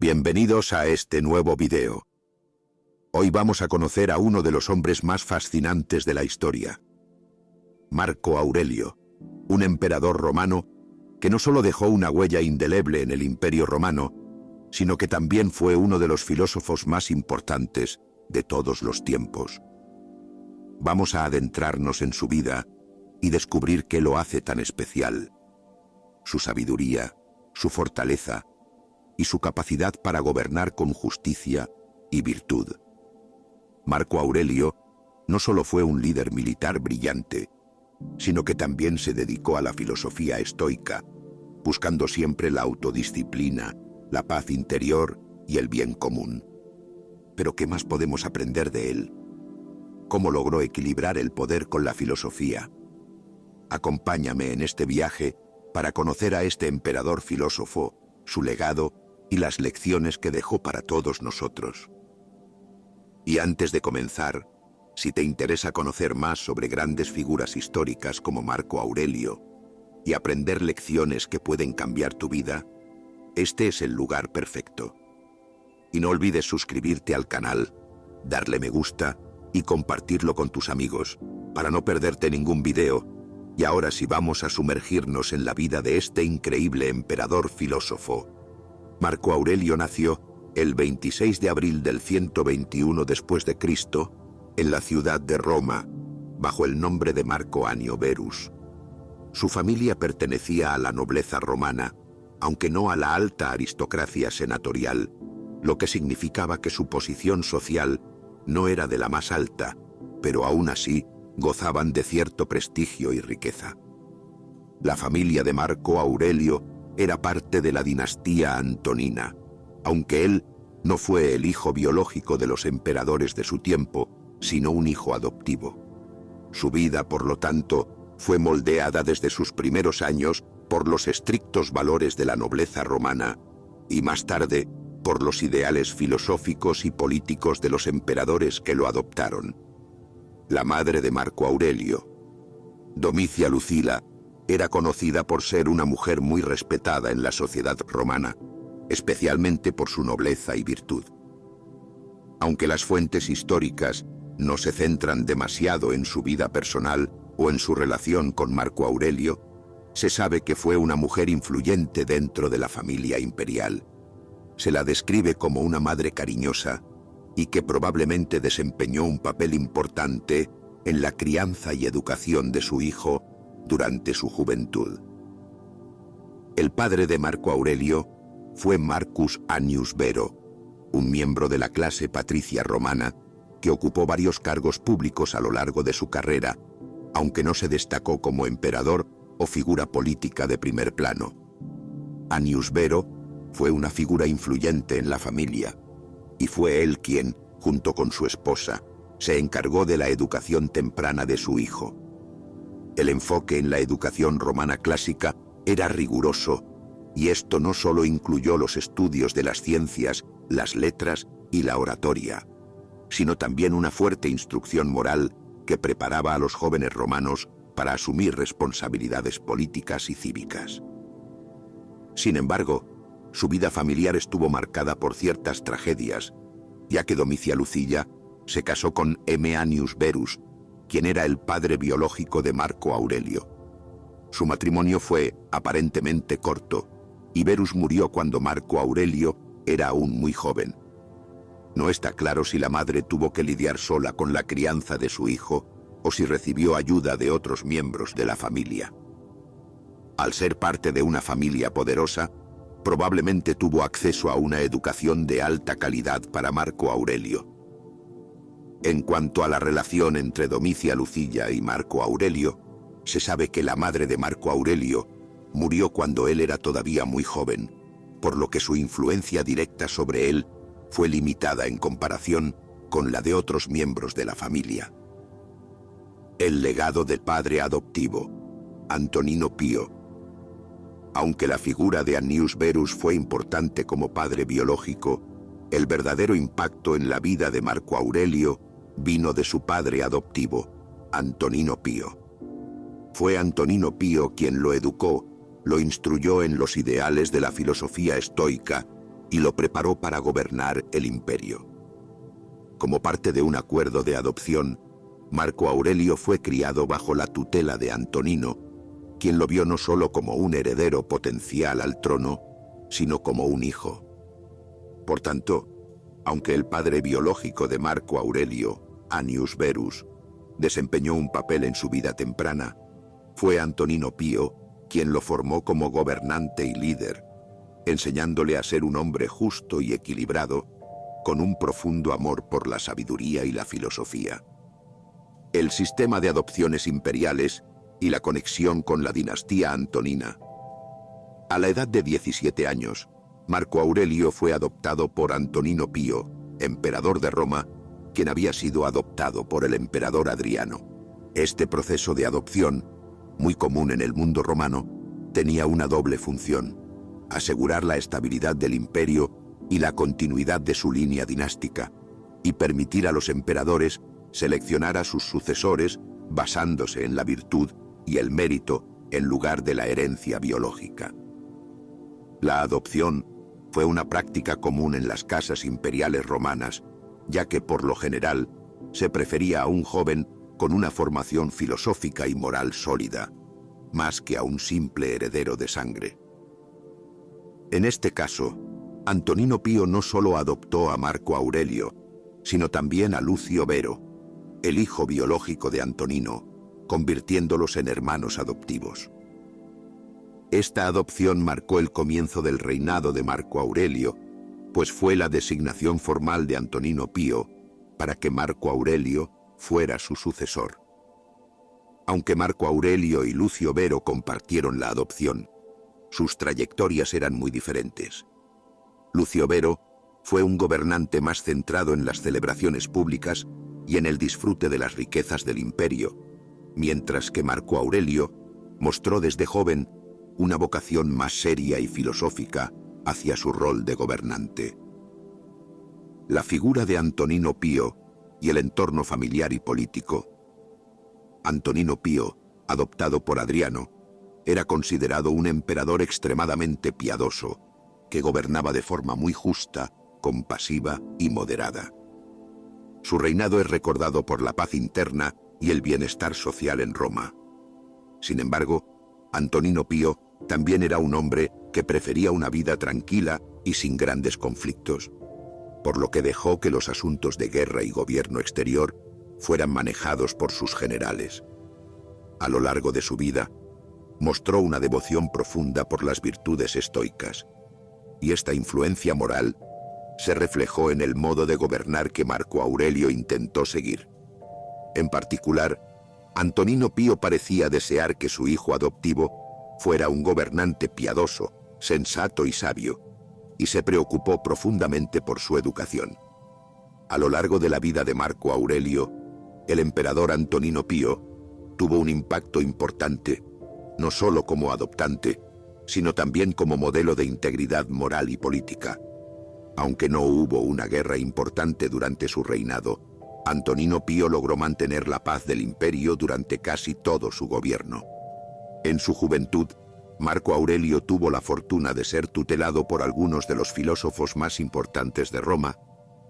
Bienvenidos a este nuevo video. Hoy vamos a conocer a uno de los hombres más fascinantes de la historia. Marco Aurelio, un emperador romano que no solo dejó una huella indeleble en el Imperio Romano, sino que también fue uno de los filósofos más importantes de todos los tiempos. Vamos a adentrarnos en su vida y descubrir qué lo hace tan especial. Su sabiduría, su fortaleza y su capacidad para gobernar con justicia y virtud. Marco Aurelio no solo fue un líder militar brillante, sino que también se dedicó a la filosofía estoica, buscando siempre la autodisciplina, la paz interior y el bien común. Pero ¿qué más podemos aprender de él? ¿Cómo logró equilibrar el poder con la filosofía? Acompáñame en este viaje para conocer a este emperador filósofo, su legado y las lecciones que dejó para todos nosotros. Y antes de comenzar, si te interesa conocer más sobre grandes figuras históricas como Marco Aurelio y aprender lecciones que pueden cambiar tu vida, este es el lugar perfecto. Y no olvides suscribirte al canal, darle me gusta y compartirlo con tus amigos para no perderte ningún video. Y ahora sí vamos a sumergirnos en la vida de este increíble emperador filósofo. Marco Aurelio nació el 26 de abril del 121 después de Cristo en la ciudad de Roma, bajo el nombre de Marco Annio Verus. Su familia pertenecía a la nobleza romana, aunque no a la alta aristocracia senatorial, lo que significaba que su posición social no era de la más alta, pero aún así gozaban de cierto prestigio y riqueza. La familia de Marco Aurelio era parte de la dinastía antonina, aunque él no fue el hijo biológico de los emperadores de su tiempo, sino un hijo adoptivo. Su vida, por lo tanto, fue moldeada desde sus primeros años por los estrictos valores de la nobleza romana y más tarde por los ideales filosóficos y políticos de los emperadores que lo adoptaron. La madre de Marco Aurelio, Domicia Lucila, era conocida por ser una mujer muy respetada en la sociedad romana, especialmente por su nobleza y virtud. Aunque las fuentes históricas no se centran demasiado en su vida personal o en su relación con Marco Aurelio, se sabe que fue una mujer influyente dentro de la familia imperial. Se la describe como una madre cariñosa y que probablemente desempeñó un papel importante en la crianza y educación de su hijo durante su juventud. El padre de Marco Aurelio fue Marcus Annius Vero, un miembro de la clase patricia romana que ocupó varios cargos públicos a lo largo de su carrera, aunque no se destacó como emperador o figura política de primer plano. Annius Vero fue una figura influyente en la familia, y fue él quien, junto con su esposa, se encargó de la educación temprana de su hijo. El enfoque en la educación romana clásica era riguroso, y esto no solo incluyó los estudios de las ciencias, las letras y la oratoria, sino también una fuerte instrucción moral que preparaba a los jóvenes romanos para asumir responsabilidades políticas y cívicas. Sin embargo, su vida familiar estuvo marcada por ciertas tragedias, ya que Domicia Lucila se casó con M. Annius Verus, quien era el padre biológico de Marco Aurelio. Su matrimonio fue aparentemente corto, y Verus murió cuando Marco Aurelio era aún muy joven. No está claro si la madre tuvo que lidiar sola con la crianza de su hijo o si recibió ayuda de otros miembros de la familia. Al ser parte de una familia poderosa, probablemente tuvo acceso a una educación de alta calidad para Marco Aurelio. En cuanto a la relación entre Domicia Lucila y Marco Aurelio, se sabe que la madre de Marco Aurelio murió cuando él era todavía muy joven, por lo que su influencia directa sobre él fue limitada en comparación con la de otros miembros de la familia. El legado del padre adoptivo, Antonino Pío. Aunque la figura de Annius Verus fue importante como padre biológico, el verdadero impacto en la vida de Marco Aurelio vino de su padre adoptivo, Antonino Pío. Fue Antonino Pío quien lo educó, lo instruyó en los ideales de la filosofía estoica y lo preparó para gobernar el imperio. Como parte de un acuerdo de adopción, Marco Aurelio fue criado bajo la tutela de Antonino, quien lo vio no solo como un heredero potencial al trono, sino como un hijo. Por tanto, aunque el padre biológico de Marco Aurelio, Annius Verus, desempeñó un papel en su vida temprana, fue Antonino Pío quien lo formó como gobernante y líder, enseñándole a ser un hombre justo y equilibrado, con un profundo amor por la sabiduría y la filosofía. El sistema de adopciones imperiales y la conexión con la dinastía antonina. A la edad de 17 años, Marco Aurelio fue adoptado por Antonino Pío, emperador de Roma, quien había sido adoptado por el emperador Adriano. Este proceso de adopción, muy común en el mundo romano, tenía una doble función: asegurar la estabilidad del imperio y la continuidad de su línea dinástica, y permitir a los emperadores seleccionar a sus sucesores basándose en la virtud y el mérito en lugar de la herencia biológica. La adopción fue una práctica común en las casas imperiales romanas, ya que por lo general se prefería a un joven con una formación filosófica y moral sólida, más que a un simple heredero de sangre. En este caso, Antonino Pío no solo adoptó a Marco Aurelio, sino también a Lucio Vero, el hijo biológico de Antonino, convirtiéndolos en hermanos adoptivos. Esta adopción marcó el comienzo del reinado de Marco Aurelio, pues fue la designación formal de Antonino Pío para que Marco Aurelio fuera su sucesor. Aunque Marco Aurelio y Lucio Vero compartieron la adopción, sus trayectorias eran muy diferentes. Lucio Vero fue un gobernante más centrado en las celebraciones públicas y en el disfrute de las riquezas del imperio, mientras que Marco Aurelio mostró desde joven una vocación más seria y filosófica hacia su rol de gobernante. La figura de Antonino Pío y el entorno familiar y político. Antonino Pío, adoptado por Adriano, era considerado un emperador extremadamente piadoso, que gobernaba de forma muy justa, compasiva y moderada. Su reinado es recordado por la paz interna y el bienestar social en Roma. Sin embargo, Antonino Pío también era un hombre que prefería una vida tranquila y sin grandes conflictos, por lo que dejó que los asuntos de guerra y gobierno exterior fueran manejados por sus generales. A lo largo de su vida, mostró una devoción profunda por las virtudes estoicas, y esta influencia moral se reflejó en el modo de gobernar que Marco Aurelio intentó seguir. En particular, Antonino Pío parecía desear que su hijo adoptivo fuera un gobernante piadoso, sensato y sabio, y se preocupó profundamente por su educación. A lo largo de la vida de Marco Aurelio, el emperador Antonino Pío tuvo un impacto importante, no solo como adoptante, sino también como modelo de integridad moral y política. Aunque no hubo una guerra importante durante su reinado, Antonino Pío logró mantener la paz del imperio durante casi todo su gobierno. En su juventud, Marco Aurelio tuvo la fortuna de ser tutelado por algunos de los filósofos más importantes de Roma,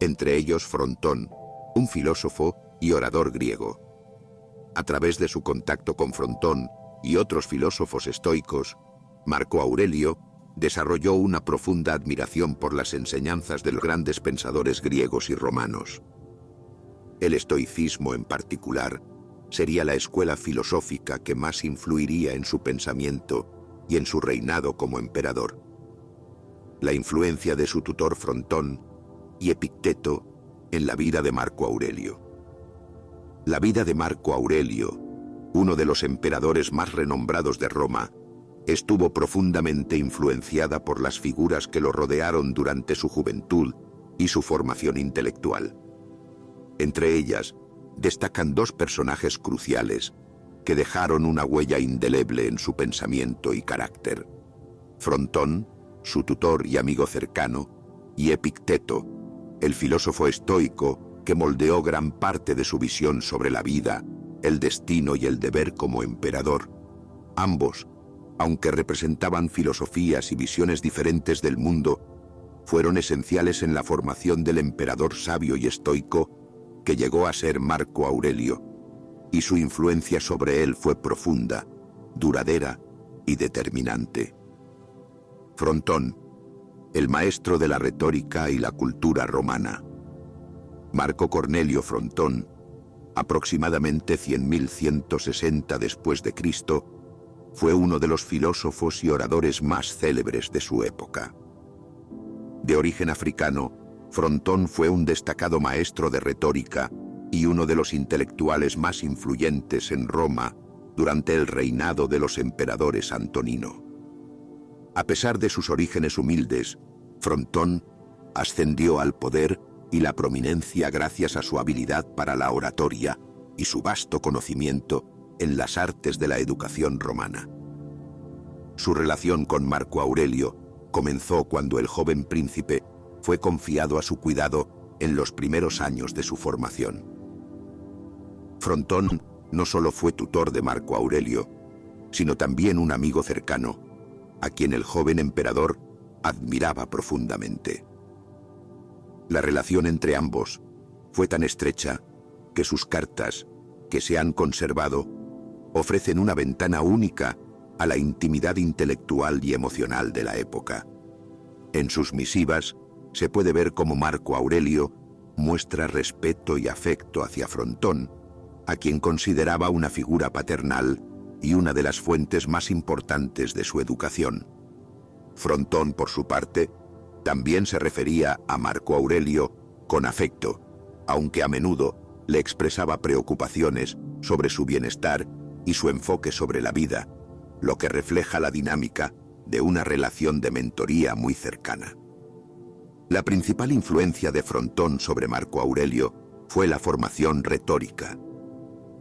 entre ellos Frontón, un filósofo y orador griego. A través de su contacto con Frontón y otros filósofos estoicos, Marco Aurelio desarrolló una profunda admiración por las enseñanzas de los grandes pensadores griegos y romanos. El estoicismo en particular sería la escuela filosófica que más influiría en su pensamiento y en su reinado como emperador. La influencia de su tutor Frontón y Epicteto en la vida de Marco Aurelio. La vida de Marco Aurelio, uno de los emperadores más renombrados de Roma, estuvo profundamente influenciada por las figuras que lo rodearon durante su juventud y su formación intelectual. Entre ellas, destacan dos personajes cruciales que dejaron una huella indeleble en su pensamiento y carácter: Frontón, su tutor y amigo cercano, y Epicteto, el filósofo estoico que moldeó gran parte de su visión sobre la vida, el destino y el deber como emperador. Ambos, aunque representaban filosofías y visiones diferentes del mundo, fueron esenciales en la formación del emperador sabio y estoico que llegó a ser Marco Aurelio, y su influencia sobre él fue profunda, duradera y determinante. Frontón, el maestro de la retórica y la cultura romana. Marco Cornelio Frontón, aproximadamente 100.160 después de Cristo, fue uno de los filósofos y oradores más célebres de su época. De origen africano, Frontón fue un destacado maestro de retórica y uno de los intelectuales más influyentes en Roma durante el reinado de los emperadores Antonino. A pesar de sus orígenes humildes, Frontón ascendió al poder y la prominencia gracias a su habilidad para la oratoria y su vasto conocimiento en las artes de la educación romana. Su relación con Marco Aurelio comenzó cuando el joven príncipe fue confiado a su cuidado en los primeros años de su formación. Frontón no solo fue tutor de Marco Aurelio, sino también un amigo cercano, a quien el joven emperador admiraba profundamente. La relación entre ambos fue tan estrecha que sus cartas, que se han conservado, ofrecen una ventana única a la intimidad intelectual y emocional de la época. En sus misivas se puede ver cómo Marco Aurelio muestra respeto y afecto hacia Frontón, a quien consideraba una figura paternal y una de las fuentes más importantes de su educación. Frontón, por su parte, también se refería a Marco Aurelio con afecto, aunque a menudo le expresaba preocupaciones sobre su bienestar y su enfoque sobre la vida, lo que refleja la dinámica de una relación de mentoría muy cercana. La principal influencia de Frontón sobre Marco Aurelio fue la formación retórica.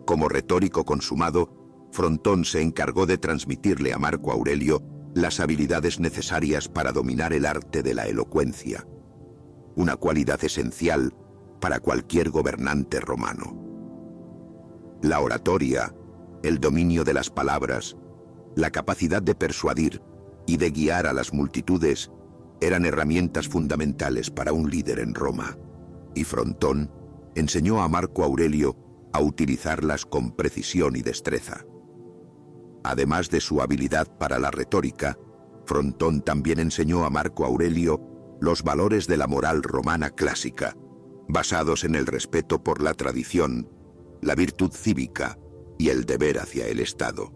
Como retórico consumado, Frontón se encargó de transmitirle a Marco Aurelio las habilidades necesarias para dominar el arte de la elocuencia, una cualidad esencial para cualquier gobernante romano. La oratoria, el dominio de las palabras, la capacidad de persuadir y de guiar a las multitudes eran herramientas fundamentales para un líder en Roma, y Frontón enseñó a Marco Aurelio a utilizarlas con precisión y destreza. Además de su habilidad para la retórica, Frontón también enseñó a Marco Aurelio los valores de la moral romana clásica, basados en el respeto por la tradición, la virtud cívica y el deber hacia el Estado.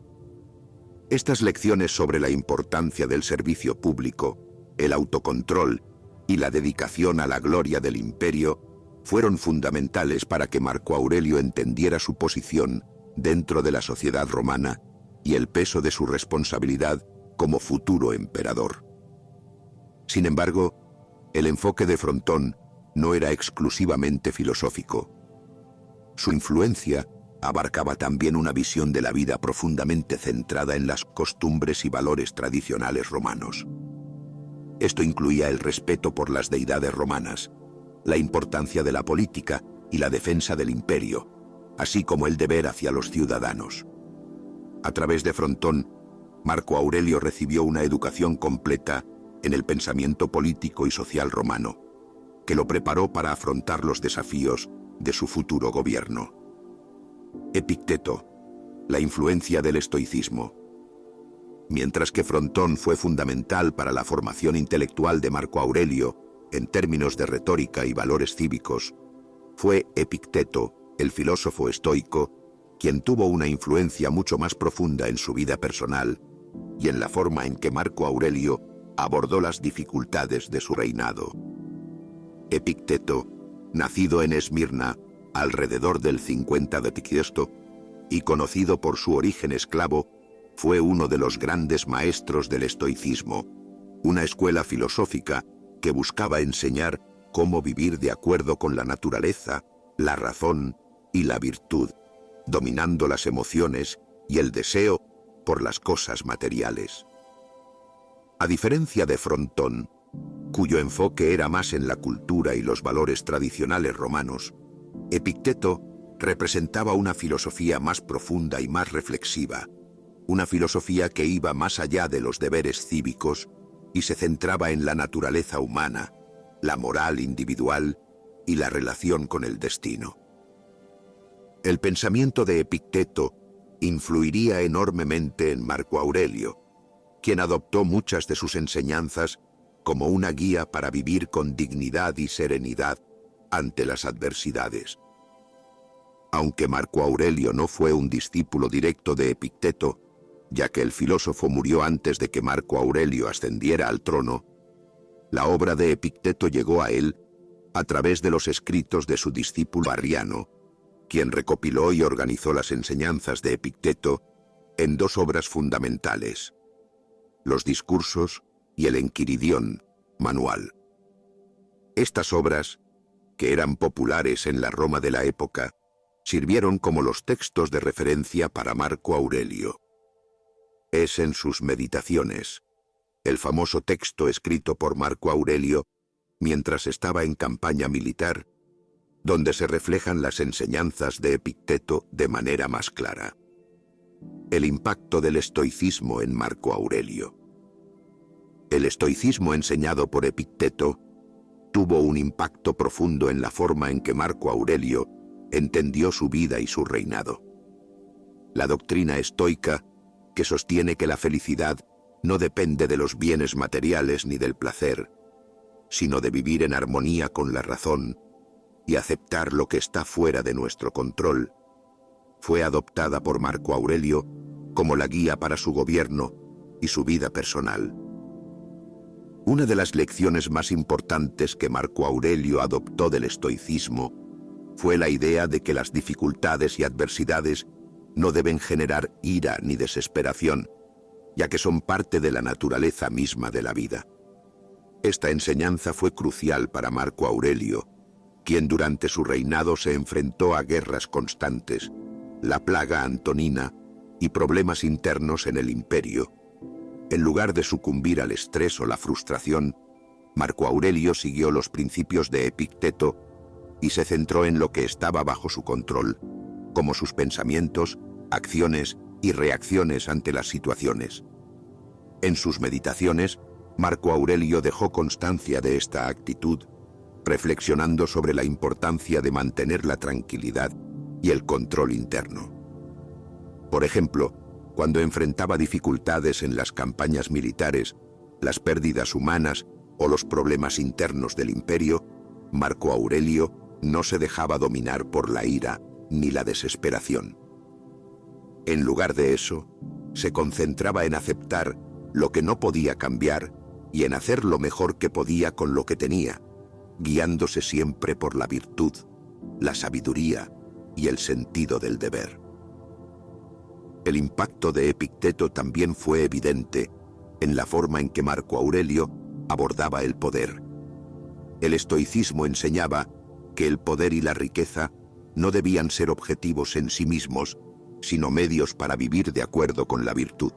Estas lecciones sobre la importancia del servicio público, el autocontrol y la dedicación a la gloria del imperio fueron fundamentales para que Marco Aurelio entendiera su posición dentro de la sociedad romana y el peso de su responsabilidad como futuro emperador. Sin embargo, el enfoque de Frontón no era exclusivamente filosófico. Su influencia abarcaba también una visión de la vida profundamente centrada en las costumbres y valores tradicionales romanos. Esto incluía el respeto por las deidades romanas, la importancia de la política y la defensa del imperio, así como el deber hacia los ciudadanos. A través de Frontón, Marco Aurelio recibió una educación completa en el pensamiento político y social romano, que lo preparó para afrontar los desafíos de su futuro gobierno. Epicteto, la influencia del estoicismo. Mientras que Frontón fue fundamental para la formación intelectual de Marco Aurelio en términos de retórica y valores cívicos, fue Epicteto, el filósofo estoico, quien tuvo una influencia mucho más profunda en su vida personal y en la forma en que Marco Aurelio abordó las dificultades de su reinado. Epicteto, nacido en Esmirna alrededor del 50 de Cristo y conocido por su origen esclavo, fue uno de los grandes maestros del estoicismo, una escuela filosófica que buscaba enseñar cómo vivir de acuerdo con la naturaleza, la razón y la virtud, dominando las emociones y el deseo por las cosas materiales. A diferencia de Frontón, cuyo enfoque era más en la cultura y los valores tradicionales romanos, Epicteto representaba una filosofía más profunda y más reflexiva, una filosofía que iba más allá de los deberes cívicos y se centraba en la naturaleza humana, la moral individual y la relación con el destino. El pensamiento de Epicteto influiría enormemente en Marco Aurelio, quien adoptó muchas de sus enseñanzas como una guía para vivir con dignidad y serenidad ante las adversidades. Aunque Marco Aurelio no fue un discípulo directo de Epicteto, ya que el filósofo murió antes de que Marco Aurelio ascendiera al trono, la obra de Epicteto llegó a él a través de los escritos de su discípulo Arriano, quien recopiló y organizó las enseñanzas de Epicteto en dos obras fundamentales: los Discursos y el Enquiridión, manual. Estas obras, que eran populares en la Roma de la época, sirvieron como los textos de referencia para Marco Aurelio. Es en sus Meditaciones, el famoso texto escrito por Marco Aurelio mientras estaba en campaña militar, donde se reflejan las enseñanzas de Epicteto de manera más clara. El impacto del estoicismo en Marco Aurelio. El estoicismo enseñado por Epicteto tuvo un impacto profundo en la forma en que Marco Aurelio entendió su vida y su reinado. La doctrina estoica, que sostiene que la felicidad no depende de los bienes materiales ni del placer, sino de vivir en armonía con la razón y aceptar lo que está fuera de nuestro control, fue adoptada por Marco Aurelio como la guía para su gobierno y su vida personal. Una de las lecciones más importantes que Marco Aurelio adoptó del estoicismo fue la idea de que las dificultades y adversidades no deben generar ira ni desesperación, ya que son parte de la naturaleza misma de la vida. Esta enseñanza fue crucial para Marco Aurelio, quien durante su reinado se enfrentó a guerras constantes, la plaga antonina y problemas internos en el imperio. En lugar de sucumbir al estrés o la frustración, Marco Aurelio siguió los principios de Epicteto y se centró en lo que estaba bajo su control, como sus pensamientos, acciones y reacciones ante las situaciones. En sus Meditaciones, Marco Aurelio dejó constancia de esta actitud, reflexionando sobre la importancia de mantener la tranquilidad y el control interno. Por ejemplo, cuando enfrentaba dificultades en las campañas militares, las pérdidas humanas o los problemas internos del imperio, Marco Aurelio no se dejaba dominar por la ira ni la desesperación. En lugar de eso, se concentraba en aceptar lo que no podía cambiar y en hacer lo mejor que podía con lo que tenía, guiándose siempre por la virtud, la sabiduría y el sentido del deber. El impacto de Epicteto también fue evidente en la forma en que Marco Aurelio abordaba el poder. El estoicismo enseñaba que el poder y la riqueza no debían ser objetivos en sí mismos, sino medios para vivir de acuerdo con la virtud.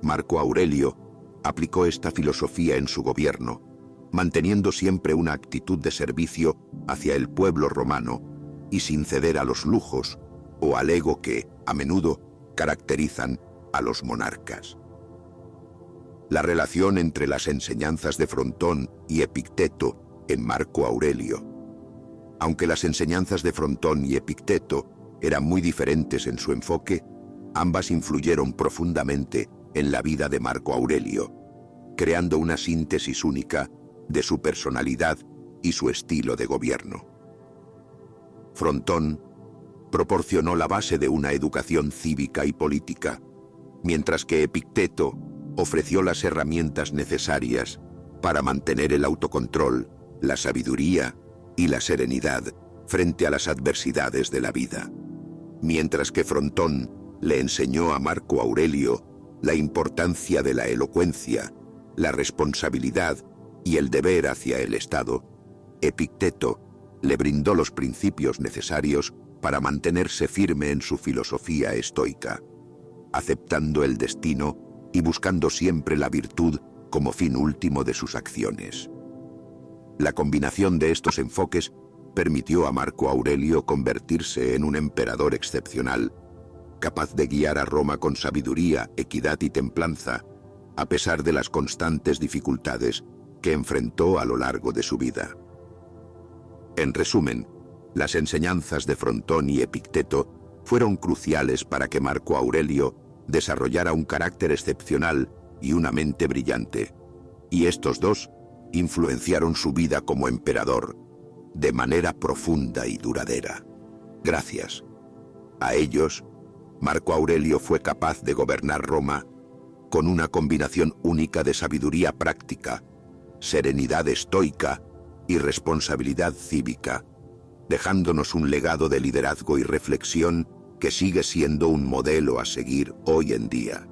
Marco Aurelio aplicó esta filosofía en su gobierno, manteniendo siempre una actitud de servicio hacia el pueblo romano y sin ceder a los lujos o al ego que, a menudo, caracterizan a los monarcas. La relación entre las enseñanzas de Frontón y Epicteto en Marco Aurelio. Aunque las enseñanzas de Frontón y Epicteto eran muy diferentes en su enfoque, ambas influyeron profundamente en la vida de Marco Aurelio, creando una síntesis única de su personalidad y su estilo de gobierno. Frontón proporcionó la base de una educación cívica y política, mientras que Epicteto ofreció las herramientas necesarias para mantener el autocontrol, la sabiduría y la serenidad frente a las adversidades de la vida. Mientras que Frontón le enseñó a Marco Aurelio la importancia de la elocuencia, la responsabilidad y el deber hacia el Estado, Epicteto le brindó los principios necesarios para mantenerse firme en su filosofía estoica, aceptando el destino y buscando siempre la virtud como fin último de sus acciones. La combinación de estos enfoques permitió a Marco Aurelio convertirse en un emperador excepcional, capaz de guiar a Roma con sabiduría, equidad y templanza, a pesar de las constantes dificultades que enfrentó a lo largo de su vida. En resumen, las enseñanzas de Frontón y Epicteto fueron cruciales para que Marco Aurelio desarrollara un carácter excepcional y una mente brillante, y estos dos influenciaron su vida como emperador de manera profunda y duradera. Gracias a ellos, Marco Aurelio fue capaz de gobernar Roma con una combinación única de sabiduría práctica, serenidad estoica y responsabilidad cívica, dejándonos un legado de liderazgo y reflexión que sigue siendo un modelo a seguir hoy en día.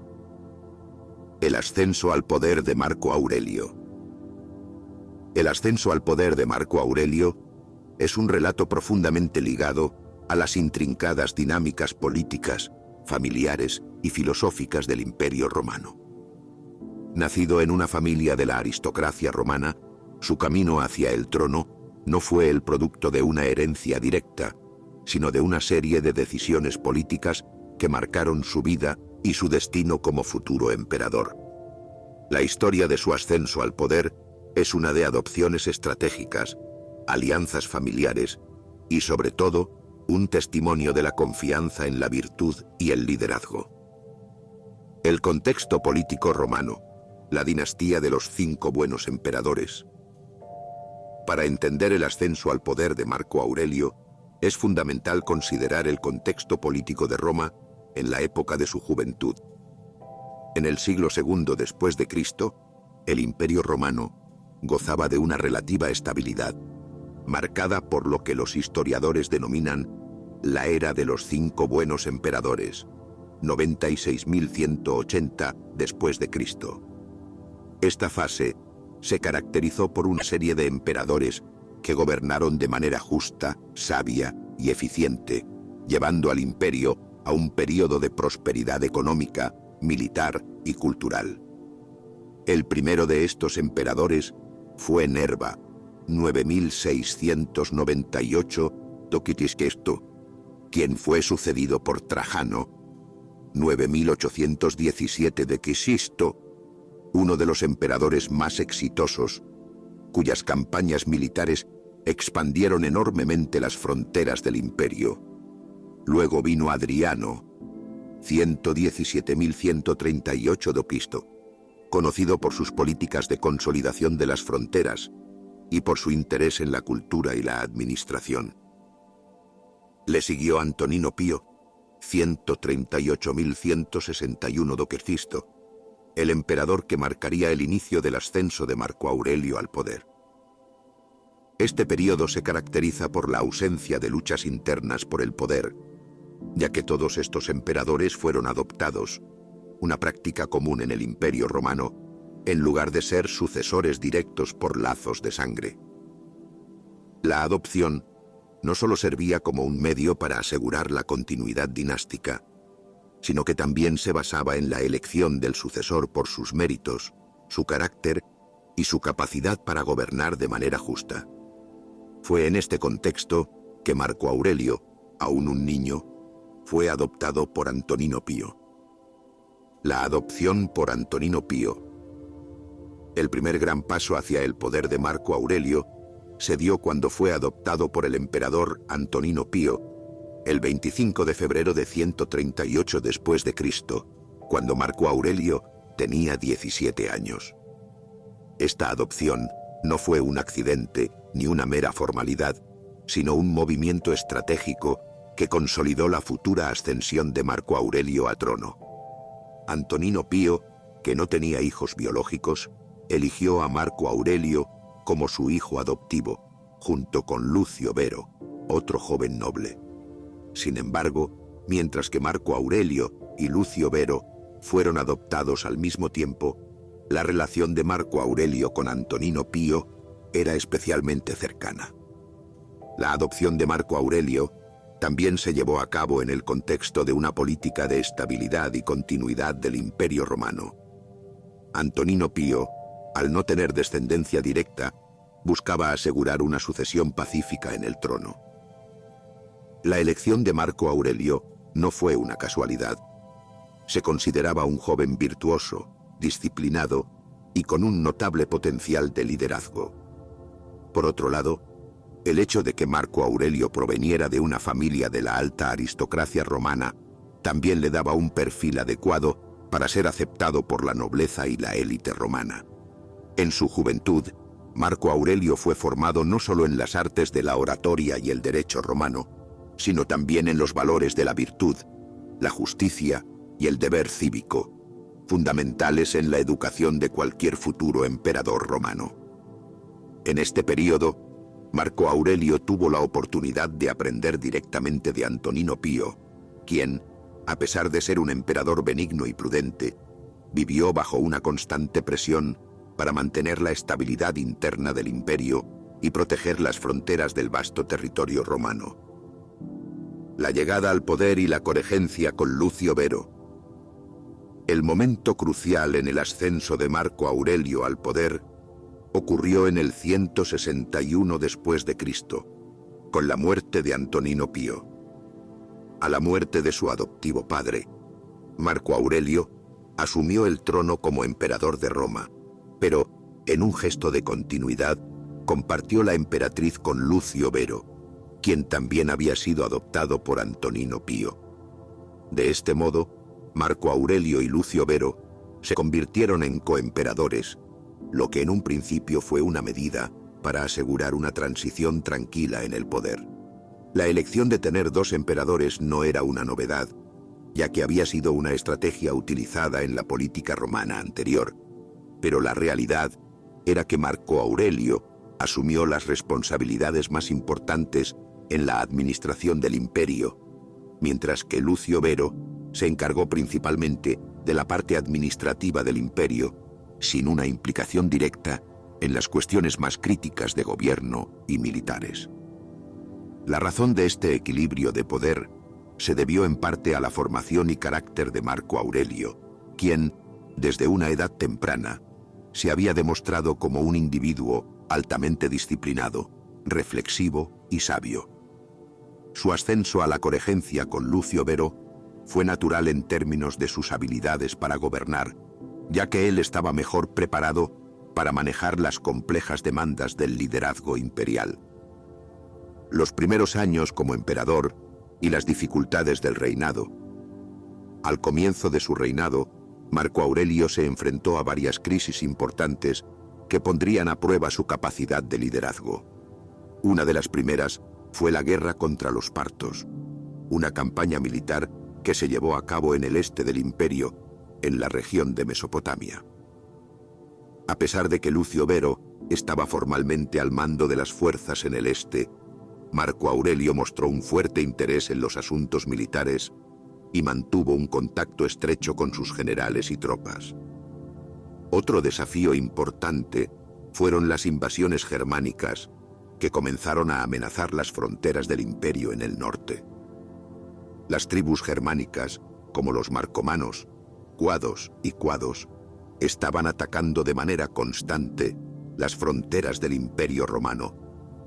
El ascenso al poder de Marco Aurelio. El ascenso al poder de Marco Aurelio es un relato profundamente ligado a las intrincadas dinámicas políticas, familiares y filosóficas del Imperio Romano. Nacido en una familia de la aristocracia romana, su camino hacia el trono no fue el producto de una herencia directa, sino de una serie de decisiones políticas que marcaron su vida y su destino como futuro emperador. La historia de su ascenso al poder es una de adopciones estratégicas, alianzas familiares y, sobre todo, un testimonio de la confianza en la virtud y el liderazgo. El contexto político romano, la dinastía de los 5 buenos emperadores. Para entender el ascenso al poder de Marco Aurelio, es fundamental considerar el contexto político de Roma en la época de su juventud. En el siglo II después de Cristo, el Imperio Romano gozaba de una relativa estabilidad, marcada por lo que los historiadores denominan la era de los 5 buenos emperadores, 96.180 después de Cristo. Esta fase se caracterizó por una serie de emperadores que gobernaron de manera justa, sabia y eficiente, llevando al imperio a un periodo de prosperidad económica, militar y cultural. El primero de estos emperadores fue Nerva, 9698 d.C., quien fue sucedido por Trajano, 9817 d.C., uno de los emperadores más exitosos, cuyas campañas militares expandieron enormemente las fronteras del imperio. Luego vino Adriano, 117.138 d.C., conocido por sus políticas de consolidación de las fronteras y por su interés en la cultura y la administración. Le siguió Antonino Pío, 138.161 d.C., el emperador que marcaría el inicio del ascenso de Marco Aurelio al poder. Este periodo se caracteriza por la ausencia de luchas internas por el poder, ya que todos estos emperadores fueron adoptados, una práctica común en el Imperio Romano, en lugar de ser sucesores directos por lazos de sangre. La adopción no solo servía como un medio para asegurar la continuidad dinástica, sino que también se basaba en la elección del sucesor por sus méritos, su carácter y su capacidad para gobernar de manera justa. Fue en este contexto que Marco Aurelio, aún un niño, fue adoptado por Antonino Pío. La adopción por Antonino Pío. El primer gran paso hacia el poder de Marco Aurelio se dio cuando fue adoptado por el emperador Antonino Pío, el 25 de febrero de 138 después de Cristo, cuando Marco Aurelio tenía 17 años. Esta adopción no fue un accidente ni una mera formalidad, sino un movimiento estratégico que consolidó la futura ascensión de Marco Aurelio al trono. Antonino Pío, que no tenía hijos biológicos, eligió a Marco Aurelio como su hijo adoptivo, junto con Lucio Vero, otro joven noble. Sin embargo, mientras que Marco Aurelio y Lucio Vero fueron adoptados al mismo tiempo, la relación de Marco Aurelio con Antonino Pío era especialmente cercana. La adopción de Marco Aurelio también se llevó a cabo en el contexto de una política de estabilidad y continuidad del Imperio Romano. Antonino Pío, al no tener descendencia directa, buscaba asegurar una sucesión pacífica en el trono. La elección de Marco Aurelio no fue una casualidad. Se consideraba un joven virtuoso, disciplinado y con un notable potencial de liderazgo. Por otro lado, el hecho de que Marco Aurelio proveniera de una familia de la alta aristocracia romana también le daba un perfil adecuado para ser aceptado por la nobleza y la élite romana. En su juventud, Marco Aurelio fue formado no solo en las artes de la oratoria y el derecho romano, sino también en los valores de la virtud, la justicia y el deber cívico, fundamentales en la educación de cualquier futuro emperador romano. En este período, Marco Aurelio tuvo la oportunidad de aprender directamente de Antonino Pío, quien, a pesar de ser un emperador benigno y prudente, vivió bajo una constante presión para mantener la estabilidad interna del imperio y proteger las fronteras del vasto territorio romano. La llegada al poder y la coregencia con Lucio Vero. El momento crucial en el ascenso de Marco Aurelio al poder ocurrió en el 161 después de Cristo, con la muerte de Antonino Pío. A la muerte de su adoptivo padre, Marco Aurelio asumió el trono como emperador de Roma, pero, en un gesto de continuidad, compartió la emperatriz con Lucio Vero, quien también había sido adoptado por Antonino Pío. De este modo, Marco Aurelio y Lucio Vero se convirtieron en coemperadores, lo que en un principio fue una medida para asegurar una transición tranquila en el poder. La elección de tener dos emperadores no era una novedad, ya que había sido una estrategia utilizada en la política romana anterior, pero la realidad era que Marco Aurelio asumió las responsabilidades más importantes en la administración del imperio, mientras que Lucio Vero se encargó principalmente de la parte administrativa del imperio, sin una implicación directa en las cuestiones más críticas de gobierno y militares. La razón de este equilibrio de poder se debió en parte a la formación y carácter de Marco Aurelio, quien, desde una edad temprana, se había demostrado como un individuo altamente disciplinado, reflexivo y sabio. Su ascenso a la coregencia con Lucio Vero fue natural en términos de sus habilidades para gobernar, ya que él estaba mejor preparado para manejar las complejas demandas del liderazgo imperial. Los primeros años como emperador y las dificultades del reinado. Al comienzo de su reinado, Marco Aurelio se enfrentó a varias crisis importantes que pondrían a prueba su capacidad de liderazgo. Una de las primeras fue la guerra contra los partos, una campaña militar que se llevó a cabo en el este del imperio, en la región de Mesopotamia. A pesar de que Lucio Vero estaba formalmente al mando de las fuerzas en el este, Marco Aurelio mostró un fuerte interés en los asuntos militares y mantuvo un contacto estrecho con sus generales y tropas. Otro desafío importante fueron las invasiones germánicas, que comenzaron a amenazar las fronteras del imperio en el norte. Las tribus germánicas, como los marcomanos, cuados y cuados, estaban atacando de manera constante las fronteras del imperio romano,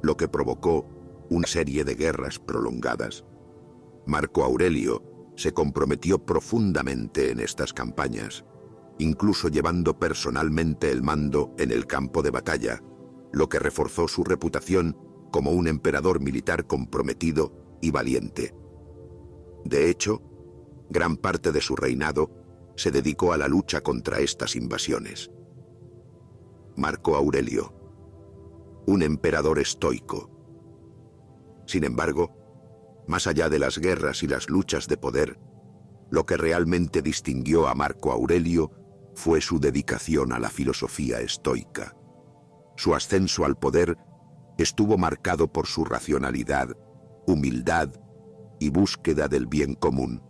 lo que provocó una serie de guerras prolongadas. Marco Aurelio se comprometió profundamente en estas campañas, incluso llevando personalmente el mando en el campo de batalla, lo que reforzó su reputación como un emperador militar comprometido y valiente. De hecho, gran parte de su reinado se dedicó a la lucha contra estas invasiones. Marco Aurelio, un emperador estoico. Sin embargo, más allá de las guerras y las luchas de poder, lo que realmente distinguió a Marco Aurelio fue su dedicación a la filosofía estoica. Su ascenso al poder estuvo marcado por su racionalidad, humildad y búsqueda del bien común,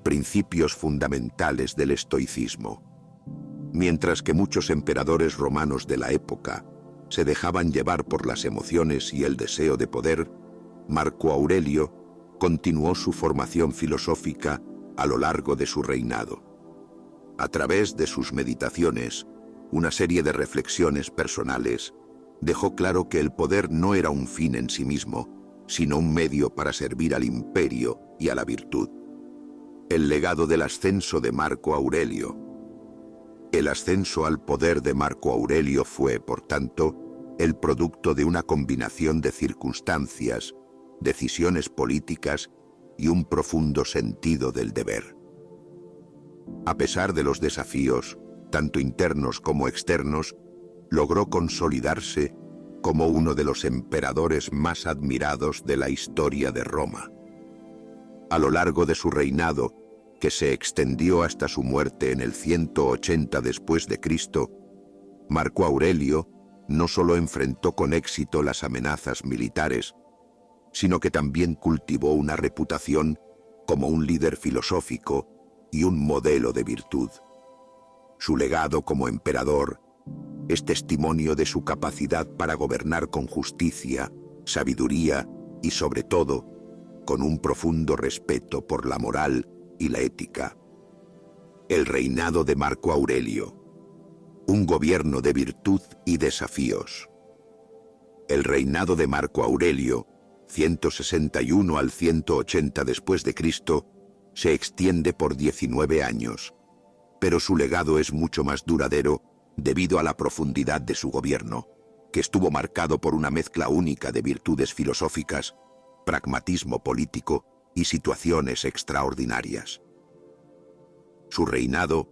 principios fundamentales del estoicismo. Mientras que muchos emperadores romanos de la época se dejaban llevar por las emociones y el deseo de poder, Marco Aurelio continuó su formación filosófica a lo largo de su reinado. A través de sus meditaciones, una serie de reflexiones personales, dejó claro que el poder no era un fin en sí mismo, sino un medio para servir al imperio y a la virtud. El legado del ascenso de Marco Aurelio. El ascenso al poder de Marco Aurelio fue, por tanto, el producto de una combinación de circunstancias, decisiones políticas y un profundo sentido del deber. A pesar de los desafíos, tanto internos como externos, logró consolidarse como uno de los emperadores más admirados de la historia de Roma. A lo largo de su reinado, que se extendió hasta su muerte en el 180 después de Cristo, Marco Aurelio no solo enfrentó con éxito las amenazas militares, sino que también cultivó una reputación como un líder filosófico y un modelo de virtud. Su legado como emperador es testimonio de su capacidad para gobernar con justicia, sabiduría y, sobre todo, con un profundo respeto por la moral y la ética. El reinado de Marco Aurelio. Un gobierno de virtud y desafíos. El reinado de Marco Aurelio, 161 al 180 después de Cristo, se extiende por 19 años, pero su legado es mucho más duradero debido a la profundidad de su gobierno, que estuvo marcado por una mezcla única de virtudes filosóficas, pragmatismo político y situaciones extraordinarias. Su reinado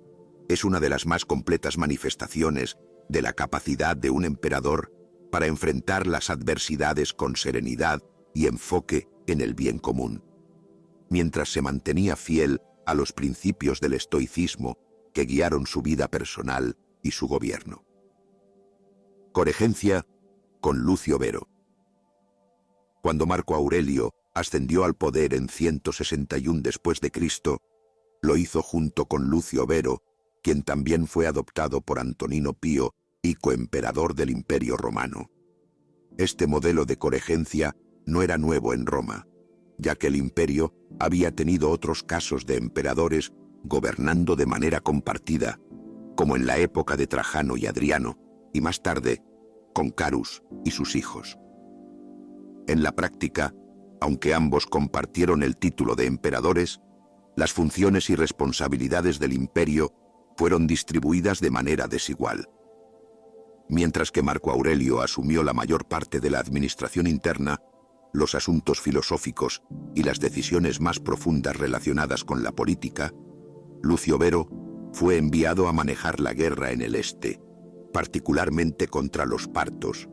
es una de las más completas manifestaciones de la capacidad de un emperador para enfrentar las adversidades con serenidad y enfoque en el bien común, mientras se mantenía fiel a los principios del estoicismo que guiaron su vida personal y su gobierno. Coregencia con Lucio Vero. Cuando Marco Aurelio ascendió al poder en 161 después de Cristo, lo hizo junto con Lucio Vero, quien también fue adoptado por Antonino Pío y coemperador del Imperio Romano. Este modelo de coregencia no era nuevo en Roma, ya que el imperio había tenido otros casos de emperadores gobernando de manera compartida, como en la época de Trajano y Adriano, y más tarde, con Carus y sus hijos. En la práctica, aunque ambos compartieron el título de emperadores, las funciones y responsabilidades del imperio fueron distribuidas de manera desigual. Mientras que Marco Aurelio asumió la mayor parte de la administración interna, los asuntos filosóficos y las decisiones más profundas relacionadas con la política, Lucio Vero fue enviado a manejar la guerra en el este, particularmente contra los partos,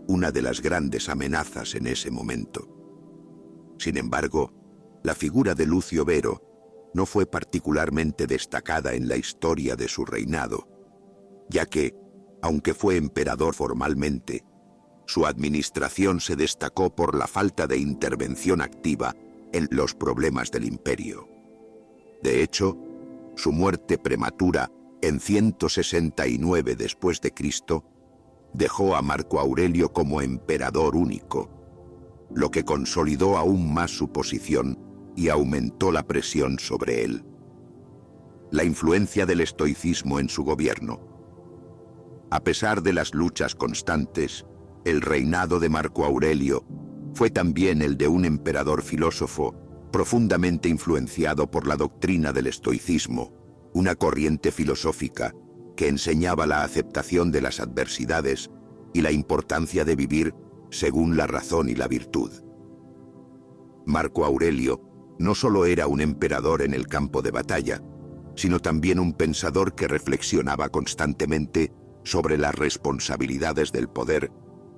una de las grandes amenazas en ese momento. Sin embargo, la figura de Lucio Vero no fue particularmente destacada en la historia de su reinado, ya que, aunque fue emperador formalmente, su administración se destacó por la falta de intervención activa en los problemas del imperio. De hecho, su muerte prematura en 169 después de Cristo dejó a Marco Aurelio como emperador único, lo que consolidó aún más su posición y aumentó la presión sobre él. La influencia del estoicismo en su gobierno. A pesar de las luchas constantes, el reinado de Marco Aurelio fue también el de un emperador filósofo profundamente influenciado por la doctrina del estoicismo, una corriente filosófica que enseñaba la aceptación de las adversidades y la importancia de vivir según la razón y la virtud. Marco Aurelio no solo era un emperador en el campo de batalla, sino también un pensador que reflexionaba constantemente sobre las responsabilidades del poder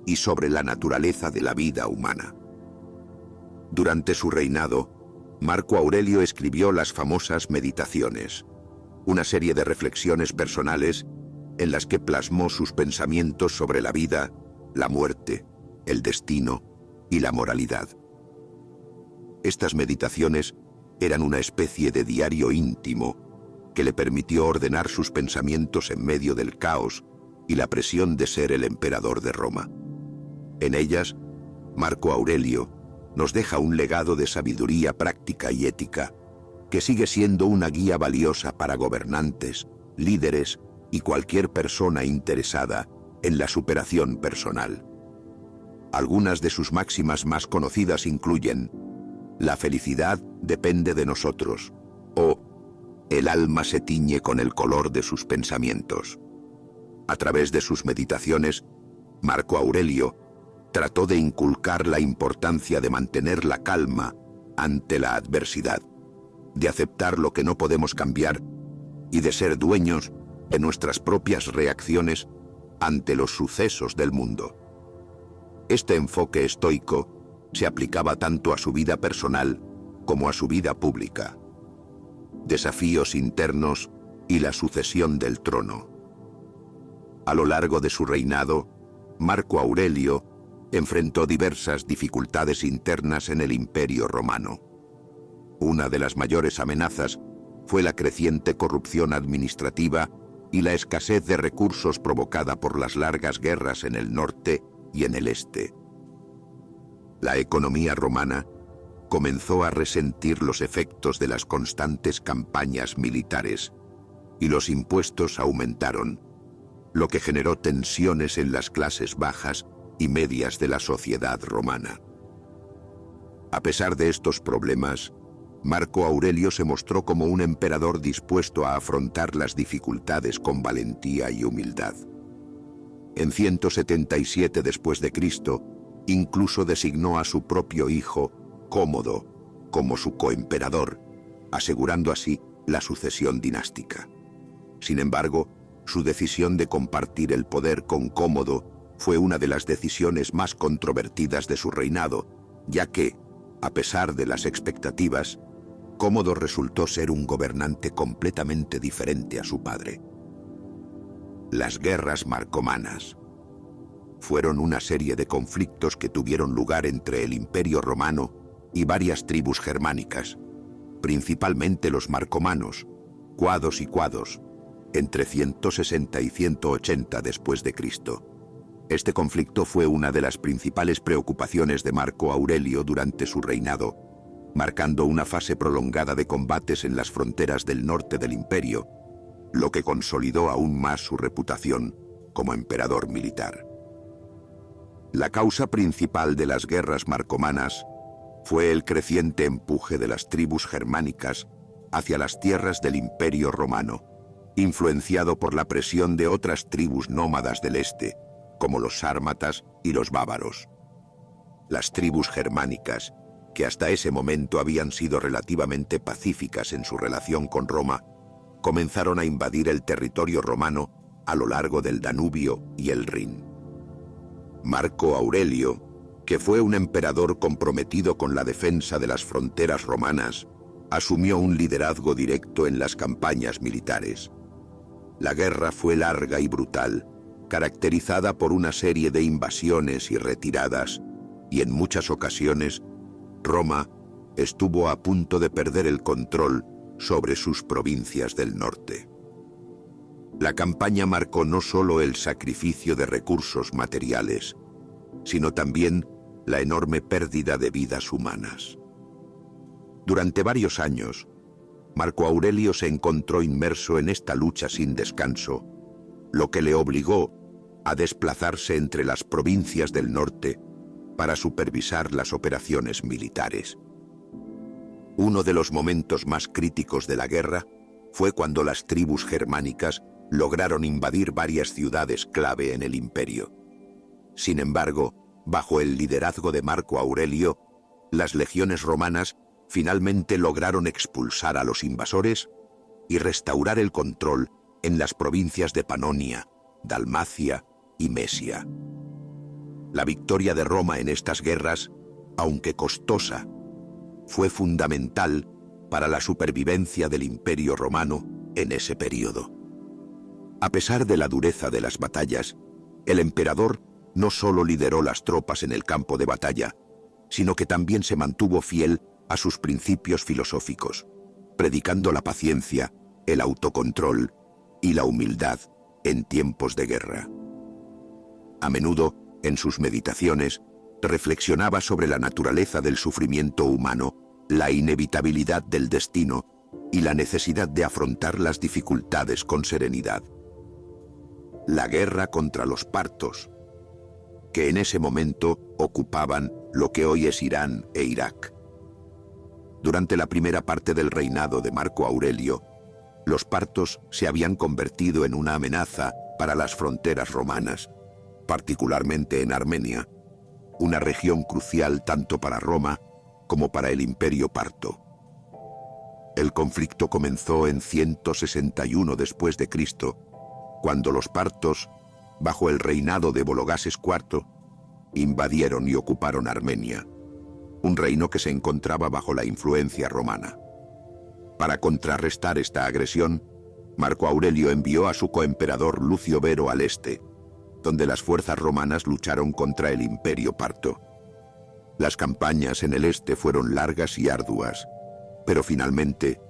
y sobre la naturaleza de la vida humana. Durante su reinado, Marco Aurelio escribió las famosas Meditaciones, una serie de reflexiones personales en las que plasmó sus pensamientos sobre la vida, la muerte, el destino y la moralidad. Estas meditaciones eran una especie de diario íntimo que le permitió ordenar sus pensamientos en medio del caos y la presión de ser el emperador de Roma. En ellas, Marco Aurelio nos deja un legado de sabiduría práctica y ética que sigue siendo una guía valiosa para gobernantes, líderes y cualquier persona interesada en la superación personal. Algunas de sus máximas más conocidas incluyen: la felicidad depende de nosotros, o El alma se tiñe con el color de sus pensamientos. A través de sus meditaciones, Marco Aurelio trató de inculcar la importancia de mantener la calma ante la adversidad, de aceptar lo que no podemos cambiar y de ser dueños de nuestras propias reacciones ante los sucesos del mundo. Este enfoque estoico se aplicaba tanto a su vida personal como a su vida pública. Desafíos internos y la sucesión del trono. A lo largo de su reinado, Marco Aurelio enfrentó diversas dificultades internas en el Imperio Romano. Una de las mayores amenazas fue la creciente corrupción administrativa y la escasez de recursos provocada por las largas guerras en el norte y en el este. La economía romana comenzó a resentir los efectos de las constantes campañas militares y los impuestos aumentaron, lo que generó tensiones en las clases bajas y medias de la sociedad romana. A pesar de estos problemas, Marco Aurelio se mostró como un emperador dispuesto a afrontar las dificultades con valentía y humildad. En 177 después de Cristo, incluso designó a su propio hijo, Cómodo, como su coemperador, asegurando así la sucesión dinástica. Sin embargo, su decisión de compartir el poder con Cómodo fue una de las decisiones más controvertidas de su reinado, ya que, a pesar de las expectativas, Cómodo resultó ser un gobernante completamente diferente a su padre. Las guerras marcomanas fueron una serie de conflictos que tuvieron lugar entre el Imperio Romano y varias tribus germánicas, principalmente los marcomanos, cuados y cuados, entre 160 y 180 después de Cristo. Este conflicto fue una de las principales preocupaciones de Marco Aurelio durante su reinado, marcando una fase prolongada de combates en las fronteras del norte del imperio, lo que consolidó aún más su reputación como emperador militar. La causa principal de las guerras marcomanas fue el creciente empuje de las tribus germánicas hacia las tierras del Imperio Romano, influenciado por la presión de otras tribus nómadas del este, como los sármatas y los bávaros. Las tribus germánicas, que hasta ese momento habían sido relativamente pacíficas en su relación con Roma, comenzaron a invadir el territorio romano a lo largo del Danubio y el Rin. Marco Aurelio, que fue un emperador comprometido con la defensa de las fronteras romanas, asumió un liderazgo directo en las campañas militares. La guerra fue larga y brutal, caracterizada por una serie de invasiones y retiradas, y en muchas ocasiones, Roma estuvo a punto de perder el control sobre sus provincias del norte. La campaña marcó no solo el sacrificio de recursos materiales, sino también la enorme pérdida de vidas humanas. Durante varios años, Marco Aurelio se encontró inmerso en esta lucha sin descanso, lo que le obligó a desplazarse entre las provincias del norte para supervisar las operaciones militares. Uno de los momentos más críticos de la guerra fue cuando las tribus germánicas lograron invadir varias ciudades clave en el imperio. Sin embargo, bajo el liderazgo de Marco Aurelio, las legiones romanas finalmente lograron expulsar a los invasores y restaurar el control en las provincias de Panonia, Dalmacia y Mesia. La victoria de Roma en estas guerras, aunque costosa, fue fundamental para la supervivencia del Imperio Romano en ese período. A pesar de la dureza de las batallas, el emperador no solo lideró las tropas en el campo de batalla, sino que también se mantuvo fiel a sus principios filosóficos, predicando la paciencia, el autocontrol y la humildad en tiempos de guerra. A menudo, en sus meditaciones, reflexionaba sobre la naturaleza del sufrimiento humano, la inevitabilidad del destino y la necesidad de afrontar las dificultades con serenidad. La guerra contra los partos, que en ese momento ocupaban lo que hoy es Irán e Irak. Durante la primera parte del reinado de Marco Aurelio, Los partos se habían convertido en una amenaza para las fronteras romanas, particularmente en Armenia, una región crucial tanto para Roma como para el Imperio Parto. El conflicto comenzó en 161 después de Cristo, cuando los partos, bajo el reinado de Vologases IV, invadieron y ocuparon Armenia, un reino que se encontraba bajo la influencia romana. Para contrarrestar esta agresión, Marco Aurelio envió a su coemperador Lucio Vero al este, donde las fuerzas romanas lucharon contra el Imperio Parto. Las campañas en el este fueron largas y arduas, pero finalmente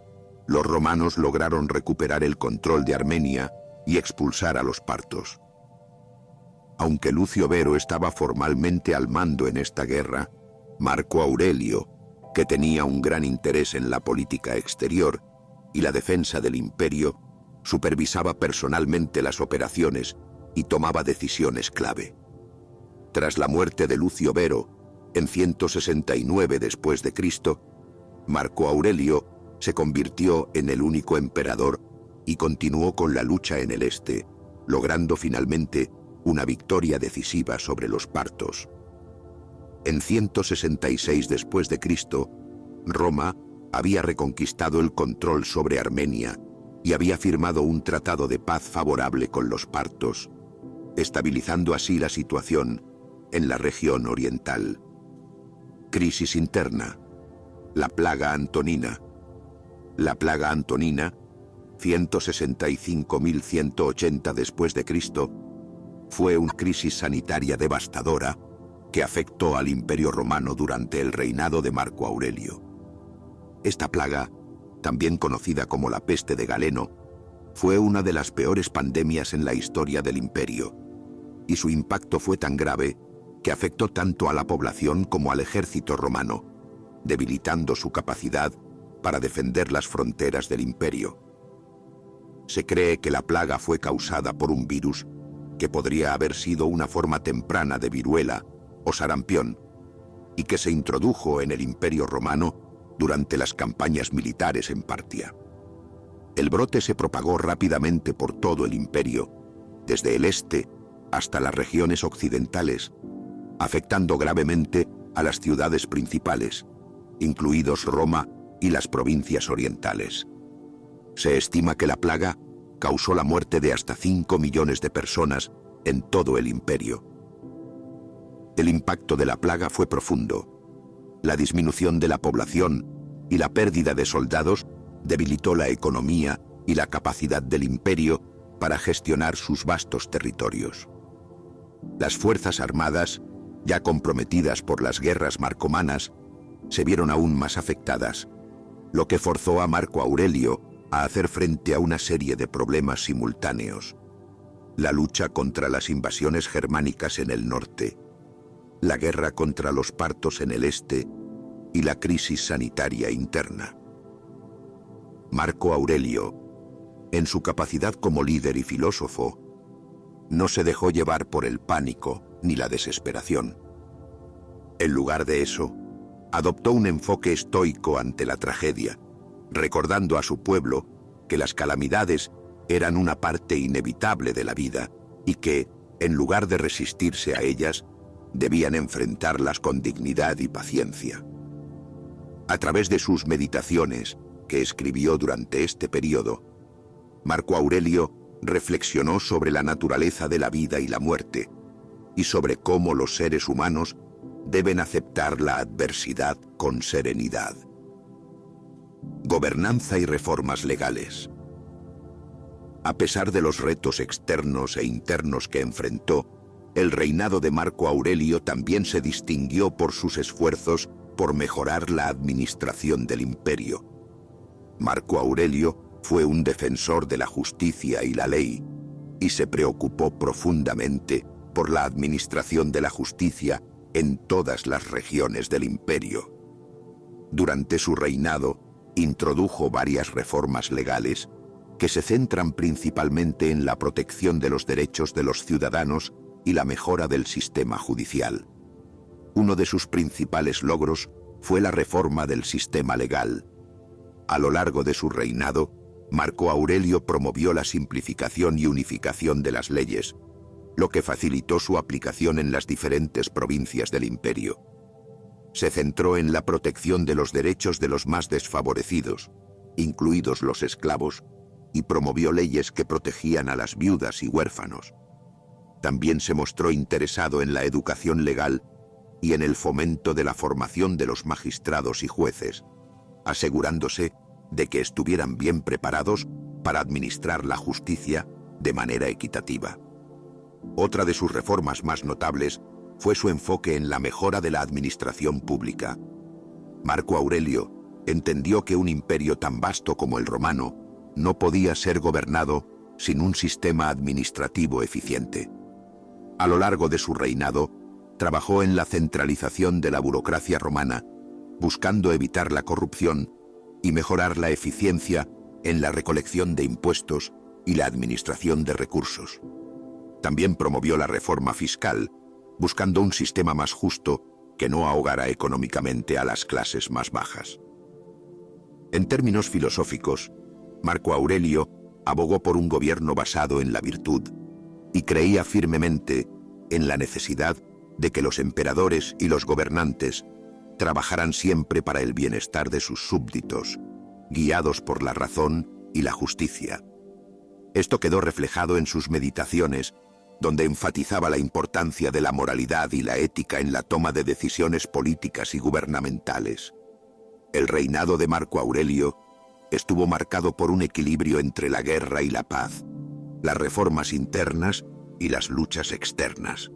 los romanos lograron recuperar el control de Armenia y expulsar a los partos. Aunque Lucio Vero estaba formalmente al mando en esta guerra, Marco Aurelio, que tenía un gran interés en la política exterior y la defensa del imperio, supervisaba personalmente las operaciones y tomaba decisiones clave. Tras la muerte de Lucio Vero, en 169 después de Cristo, Marco Aurelio se convirtió en el único emperador y continuó con la lucha en el este, logrando finalmente una victoria decisiva sobre los partos. En 166 después de Cristo, Roma había reconquistado el control sobre Armenia y había firmado un tratado de paz favorable con los partos, estabilizando así la situación en la región oriental. Crisis interna. La plaga antonina. La plaga antonina, 165.180 después de Cristo, fue una crisis sanitaria devastadora que afectó al Imperio Romano durante el reinado de Marco Aurelio. Esta plaga, también conocida como la peste de Galeno, fue una de las peores pandemias en la historia del imperio, y su impacto fue tan grave que afectó tanto a la población como al ejército romano, debilitando su capacidad para defender las fronteras del imperio. Se cree que la plaga fue causada por un virus que podría haber sido una forma temprana de viruela o sarampión, y que se introdujo en el Imperio Romano durante las campañas militares en Partia. El brote se propagó rápidamente por todo el imperio, desde el este hasta las regiones occidentales, afectando gravemente a las ciudades principales, incluidos Roma y las provincias orientales. Se estima que la plaga causó la muerte de hasta 5 millones de personas en todo el imperio. El impacto de la plaga fue profundo. La disminución de la población y la pérdida de soldados debilitó la economía y la capacidad del imperio para gestionar sus vastos territorios. Las fuerzas armadas, ya comprometidas por las guerras marcomanas, se vieron aún más afectadas, lo que forzó a Marco Aurelio a hacer frente a una serie de problemas simultáneos: la lucha contra las invasiones germánicas en el norte, la guerra contra los partos en el este y la crisis sanitaria interna. Marco Aurelio, en su capacidad como líder y filósofo, no se dejó llevar por el pánico ni la desesperación. En lugar de eso, adoptó un enfoque estoico ante la tragedia, recordando a su pueblo que las calamidades eran una parte inevitable de la vida y que, en lugar de resistirse a ellas, debían enfrentarlas con dignidad y paciencia. A través de sus meditaciones, que escribió durante este periodo, Marco Aurelio reflexionó sobre la naturaleza de la vida y la muerte, y sobre cómo los seres humanos deben aceptar la adversidad con serenidad. Gobernanza y reformas legales. A pesar de los retos externos e internos que enfrentó, el reinado de Marco Aurelio también se distinguió por sus esfuerzos por mejorar la administración del imperio. Marco Aurelio fue un defensor de la justicia y la ley, y se preocupó profundamente por la administración de la justicia en todas las regiones del imperio. Durante su reinado, introdujo varias reformas legales que se centran principalmente en la protección de los derechos de los ciudadanos y la mejora del sistema judicial. Uno de sus principales logros fue la reforma del sistema legal. A lo largo de su reinado, Marco Aurelio promovió la simplificación y unificación de las leyes, lo que facilitó su aplicación en las diferentes provincias del imperio. Se centró en la protección de los derechos de los más desfavorecidos, incluidos los esclavos, y promovió leyes que protegían a las viudas y huérfanos. También se mostró interesado en la educación legal y en el fomento de la formación de los magistrados y jueces, asegurándose de que estuvieran bien preparados para administrar la justicia de manera equitativa. Otra de sus reformas más notables fue su enfoque en la mejora de la administración pública. Marco Aurelio entendió que un imperio tan vasto como el romano no podía ser gobernado sin un sistema administrativo eficiente. A lo largo de su reinado, trabajó en la centralización de la burocracia romana, buscando evitar la corrupción y mejorar la eficiencia en la recolección de impuestos y la administración de recursos. También promovió la reforma fiscal, buscando un sistema más justo que no ahogara económicamente a las clases más bajas. En términos filosóficos, Marco Aurelio abogó por un gobierno basado en la virtud y creía firmemente en la necesidad de que los emperadores y los gobernantes trabajaran siempre para el bienestar de sus súbditos, guiados por la razón y la justicia. Esto quedó reflejado en sus meditaciones, donde enfatizaba la importancia de la moralidad y la ética en la toma de decisiones políticas y gubernamentales. El reinado de Marco Aurelio estuvo marcado por un equilibrio entre la guerra y la paz, las reformas internas y las luchas externas.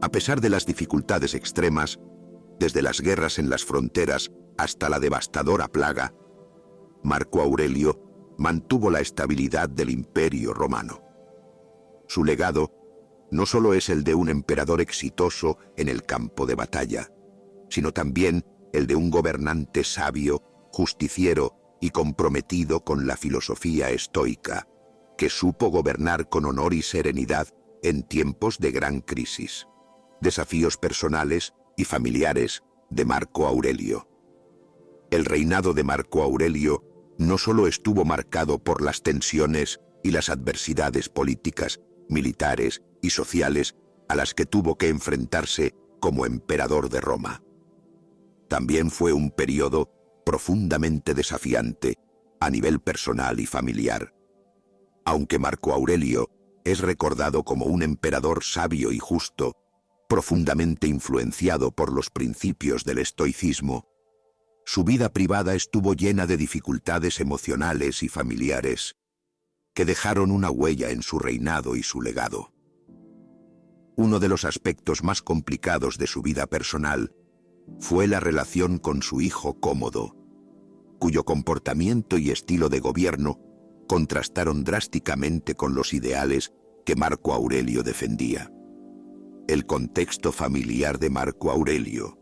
A pesar de las dificultades extremas, desde las guerras en las fronteras hasta la devastadora plaga, Marco Aurelio mantuvo la estabilidad del Imperio Romano. Su legado no solo es el de un emperador exitoso en el campo de batalla, sino también el de un gobernante sabio, justiciero y comprometido con la filosofía estoica, que supo gobernar con honor y serenidad en tiempos de gran crisis. Desafíos personales y familiares de Marco Aurelio. El reinado de Marco Aurelio no solo estuvo marcado por las tensiones y las adversidades políticas, militares y sociales a las que tuvo que enfrentarse como emperador de Roma. También fue un periodo profundamente desafiante a nivel personal y familiar. Aunque Marco Aurelio es recordado como un emperador sabio y justo, profundamente influenciado por los principios del estoicismo, su vida privada estuvo llena de dificultades emocionales y familiares que dejaron una huella en su reinado y su legado. Uno de los aspectos más complicados de su vida personal fue la relación con su hijo Cómodo, cuyo comportamiento y estilo de gobierno contrastaron drásticamente con los ideales que Marco Aurelio defendía. El contexto familiar de Marco Aurelio.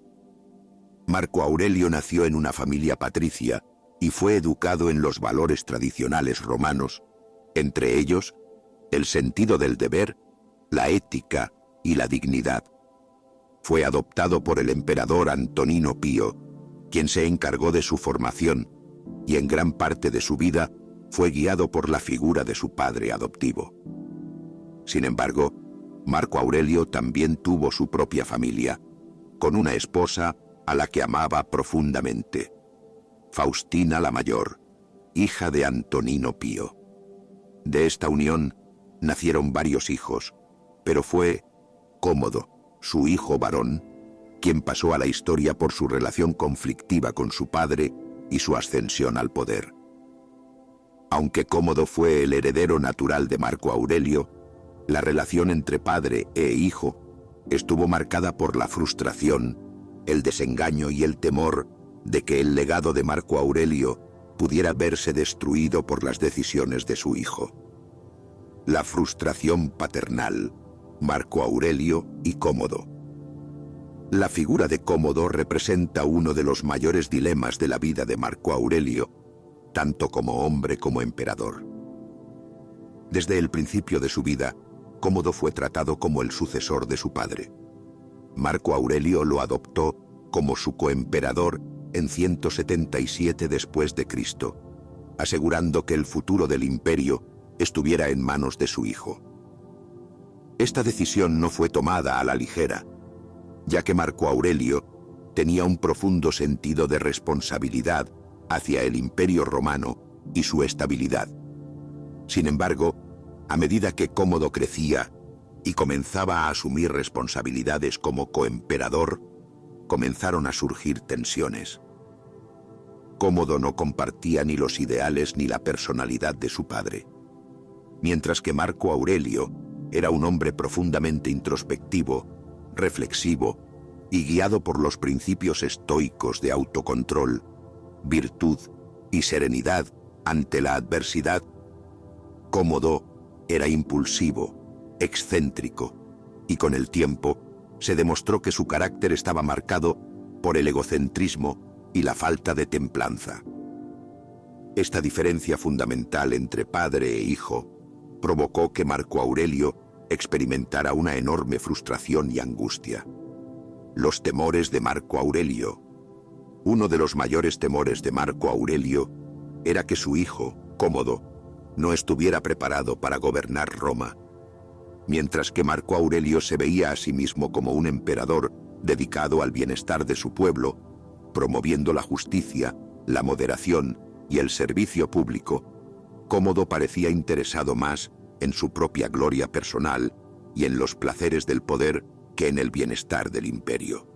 Marco Aurelio nació en una familia patricia y fue educado en los valores tradicionales romanos, entre ellos el sentido del deber, la ética y la dignidad. Fue adoptado por el emperador Antonino Pío, quien se encargó de su formación, y en gran parte de su vida fue guiado por la figura de su padre adoptivo. Sin embargo, Marco Aurelio también tuvo su propia familia, con una esposa a la que amaba profundamente, Faustina la Mayor, hija de Antonino Pío. De esta unión nacieron varios hijos, pero fue Cómodo, su hijo varón, quien pasó a la historia por su relación conflictiva con su padre y su ascensión al poder. Aunque Cómodo fue el heredero natural de Marco Aurelio, la relación entre padre e hijo estuvo marcada por la frustración, el desengaño y el temor de que el legado de Marco Aurelio pudiera verse destruido por las decisiones de su hijo. La frustración paternal, Marco Aurelio y Cómodo. La figura de Cómodo representa uno de los mayores dilemas de la vida de Marco Aurelio, tanto como hombre como emperador. Desde el principio de su vida, Cómodo fue tratado como el sucesor de su padre. Marco Aurelio lo adoptó como su coemperador en 177 después de Cristo, asegurando que el futuro del imperio estuviera en manos de su hijo. Esta decisión no fue tomada a la ligera, ya que Marco Aurelio tenía un profundo sentido de responsabilidad hacia el Imperio Romano y su estabilidad. Sin embargo, a medida que Cómodo crecía y comenzaba a asumir responsabilidades como coemperador, comenzaron a surgir tensiones. Cómodo no compartía ni los ideales ni la personalidad de su padre, mientras que Marco Aurelio era un hombre profundamente introspectivo, reflexivo y guiado por los principios estoicos de autocontrol, virtud y serenidad ante la adversidad. Cómodo era impulsivo, excéntrico, y con el tiempo se demostró que su carácter estaba marcado por el egocentrismo y la falta de templanza. Esta diferencia fundamental entre padre e hijo provocó que Marco Aurelio experimentara una enorme frustración y angustia. Los temores de Marco Aurelio. Uno de los mayores temores de Marco Aurelio era que su hijo, Cómodo, no estuviera preparado para gobernar Roma. Mientras que Marco Aurelio se veía a sí mismo como un emperador dedicado al bienestar de su pueblo, promoviendo la justicia, la moderación y el servicio público, Cómodo parecía interesado más en su propia gloria personal y en los placeres del poder que en el bienestar del imperio.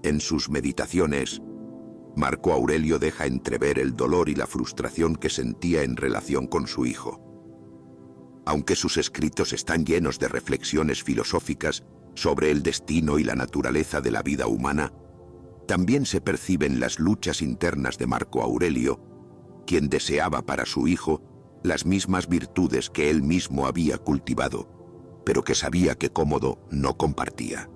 En sus meditaciones, Marco Aurelio deja entrever el dolor y la frustración que sentía en relación con su hijo. Aunque sus escritos están llenos de reflexiones filosóficas sobre el destino y la naturaleza de la vida humana, también se perciben las luchas internas de Marco Aurelio, quien deseaba para su hijo las mismas virtudes que él mismo había cultivado, pero que sabía que Cómodo no compartía.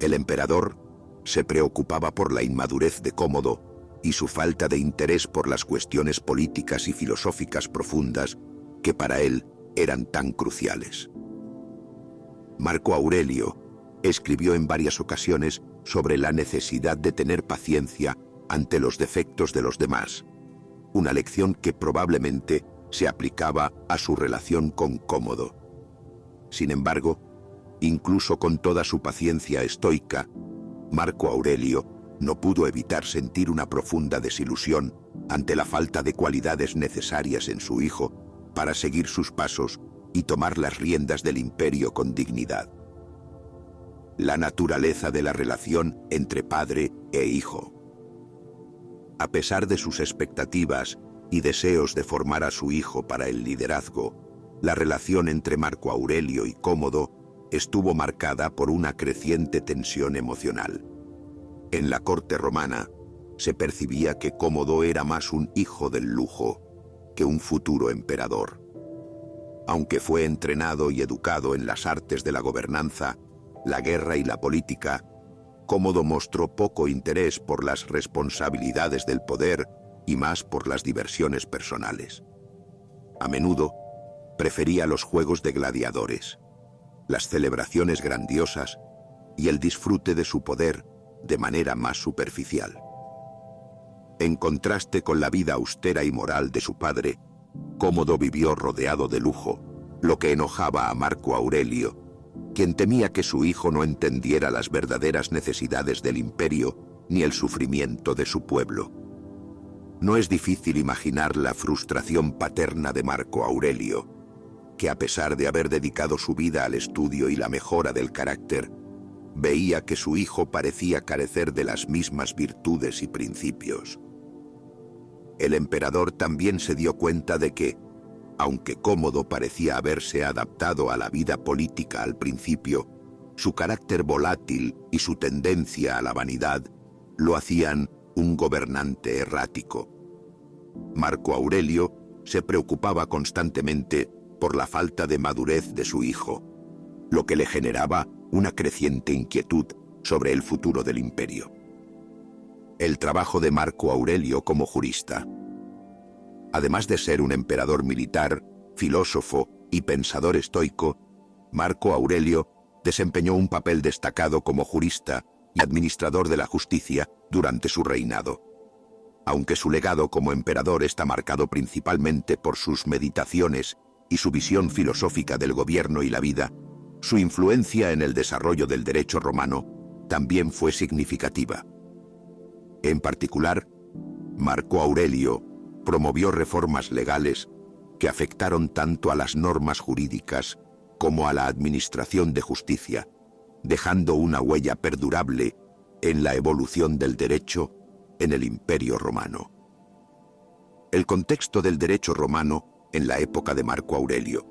El emperador se preocupaba por la inmadurez de Cómodo y su falta de interés por las cuestiones políticas y filosóficas profundas que para él eran tan cruciales. Marco Aurelio escribió en varias ocasiones sobre la necesidad de tener paciencia ante los defectos de los demás, una lección que probablemente se aplicaba a su relación con Cómodo. Sin embargo, incluso con toda su paciencia estoica, Marco Aurelio no pudo evitar sentir una profunda desilusión ante la falta de cualidades necesarias en su hijo para seguir sus pasos y tomar las riendas del imperio con dignidad. La naturaleza de la relación entre padre e hijo. A pesar de sus expectativas y deseos de formar a su hijo para el liderazgo, la relación entre Marco Aurelio y Cómodo estuvo marcada por una creciente tensión emocional. En la corte romana, se percibía que Cómodo era más un hijo del lujo que un futuro emperador. Aunque fue entrenado y educado en las artes de la gobernanza, la guerra y la política, Cómodo mostró poco interés por las responsabilidades del poder y más por las diversiones personales. A menudo, prefería los juegos de gladiadores, las celebraciones grandiosas y el disfrute de su poder de manera más superficial. En contraste con la vida austera y moral de su padre, Cómodo vivió rodeado de lujo, lo que enojaba a Marco Aurelio, quien temía que su hijo no entendiera las verdaderas necesidades del imperio ni el sufrimiento de su pueblo. No es difícil imaginar la frustración paterna de Marco Aurelio, que a pesar de haber dedicado su vida al estudio y la mejora del carácter, veía que su hijo parecía carecer de las mismas virtudes y principios. El emperador también se dio cuenta de que, aunque Cómodo parecía haberse adaptado a la vida política al principio, su carácter volátil y su tendencia a la vanidad lo hacían un gobernante errático. Marco Aurelio se preocupaba constantemente por la falta de madurez de su hijo, lo que le generaba una creciente inquietud sobre el futuro del imperio. El trabajo de Marco Aurelio como jurista. Además de ser un emperador militar, filósofo y pensador estoico, Marco Aurelio desempeñó un papel destacado como jurista y administrador de la justicia durante su reinado. Aunque su legado como emperador está marcado principalmente por sus meditaciones y su visión filosófica del gobierno y la vida, su influencia en el desarrollo del derecho romano también fue significativa. En particular, Marco Aurelio promovió reformas legales que afectaron tanto a las normas jurídicas como a la administración de justicia, dejando una huella perdurable en la evolución del derecho en el Imperio Romano. El contexto del derecho romano en la época de Marco Aurelio.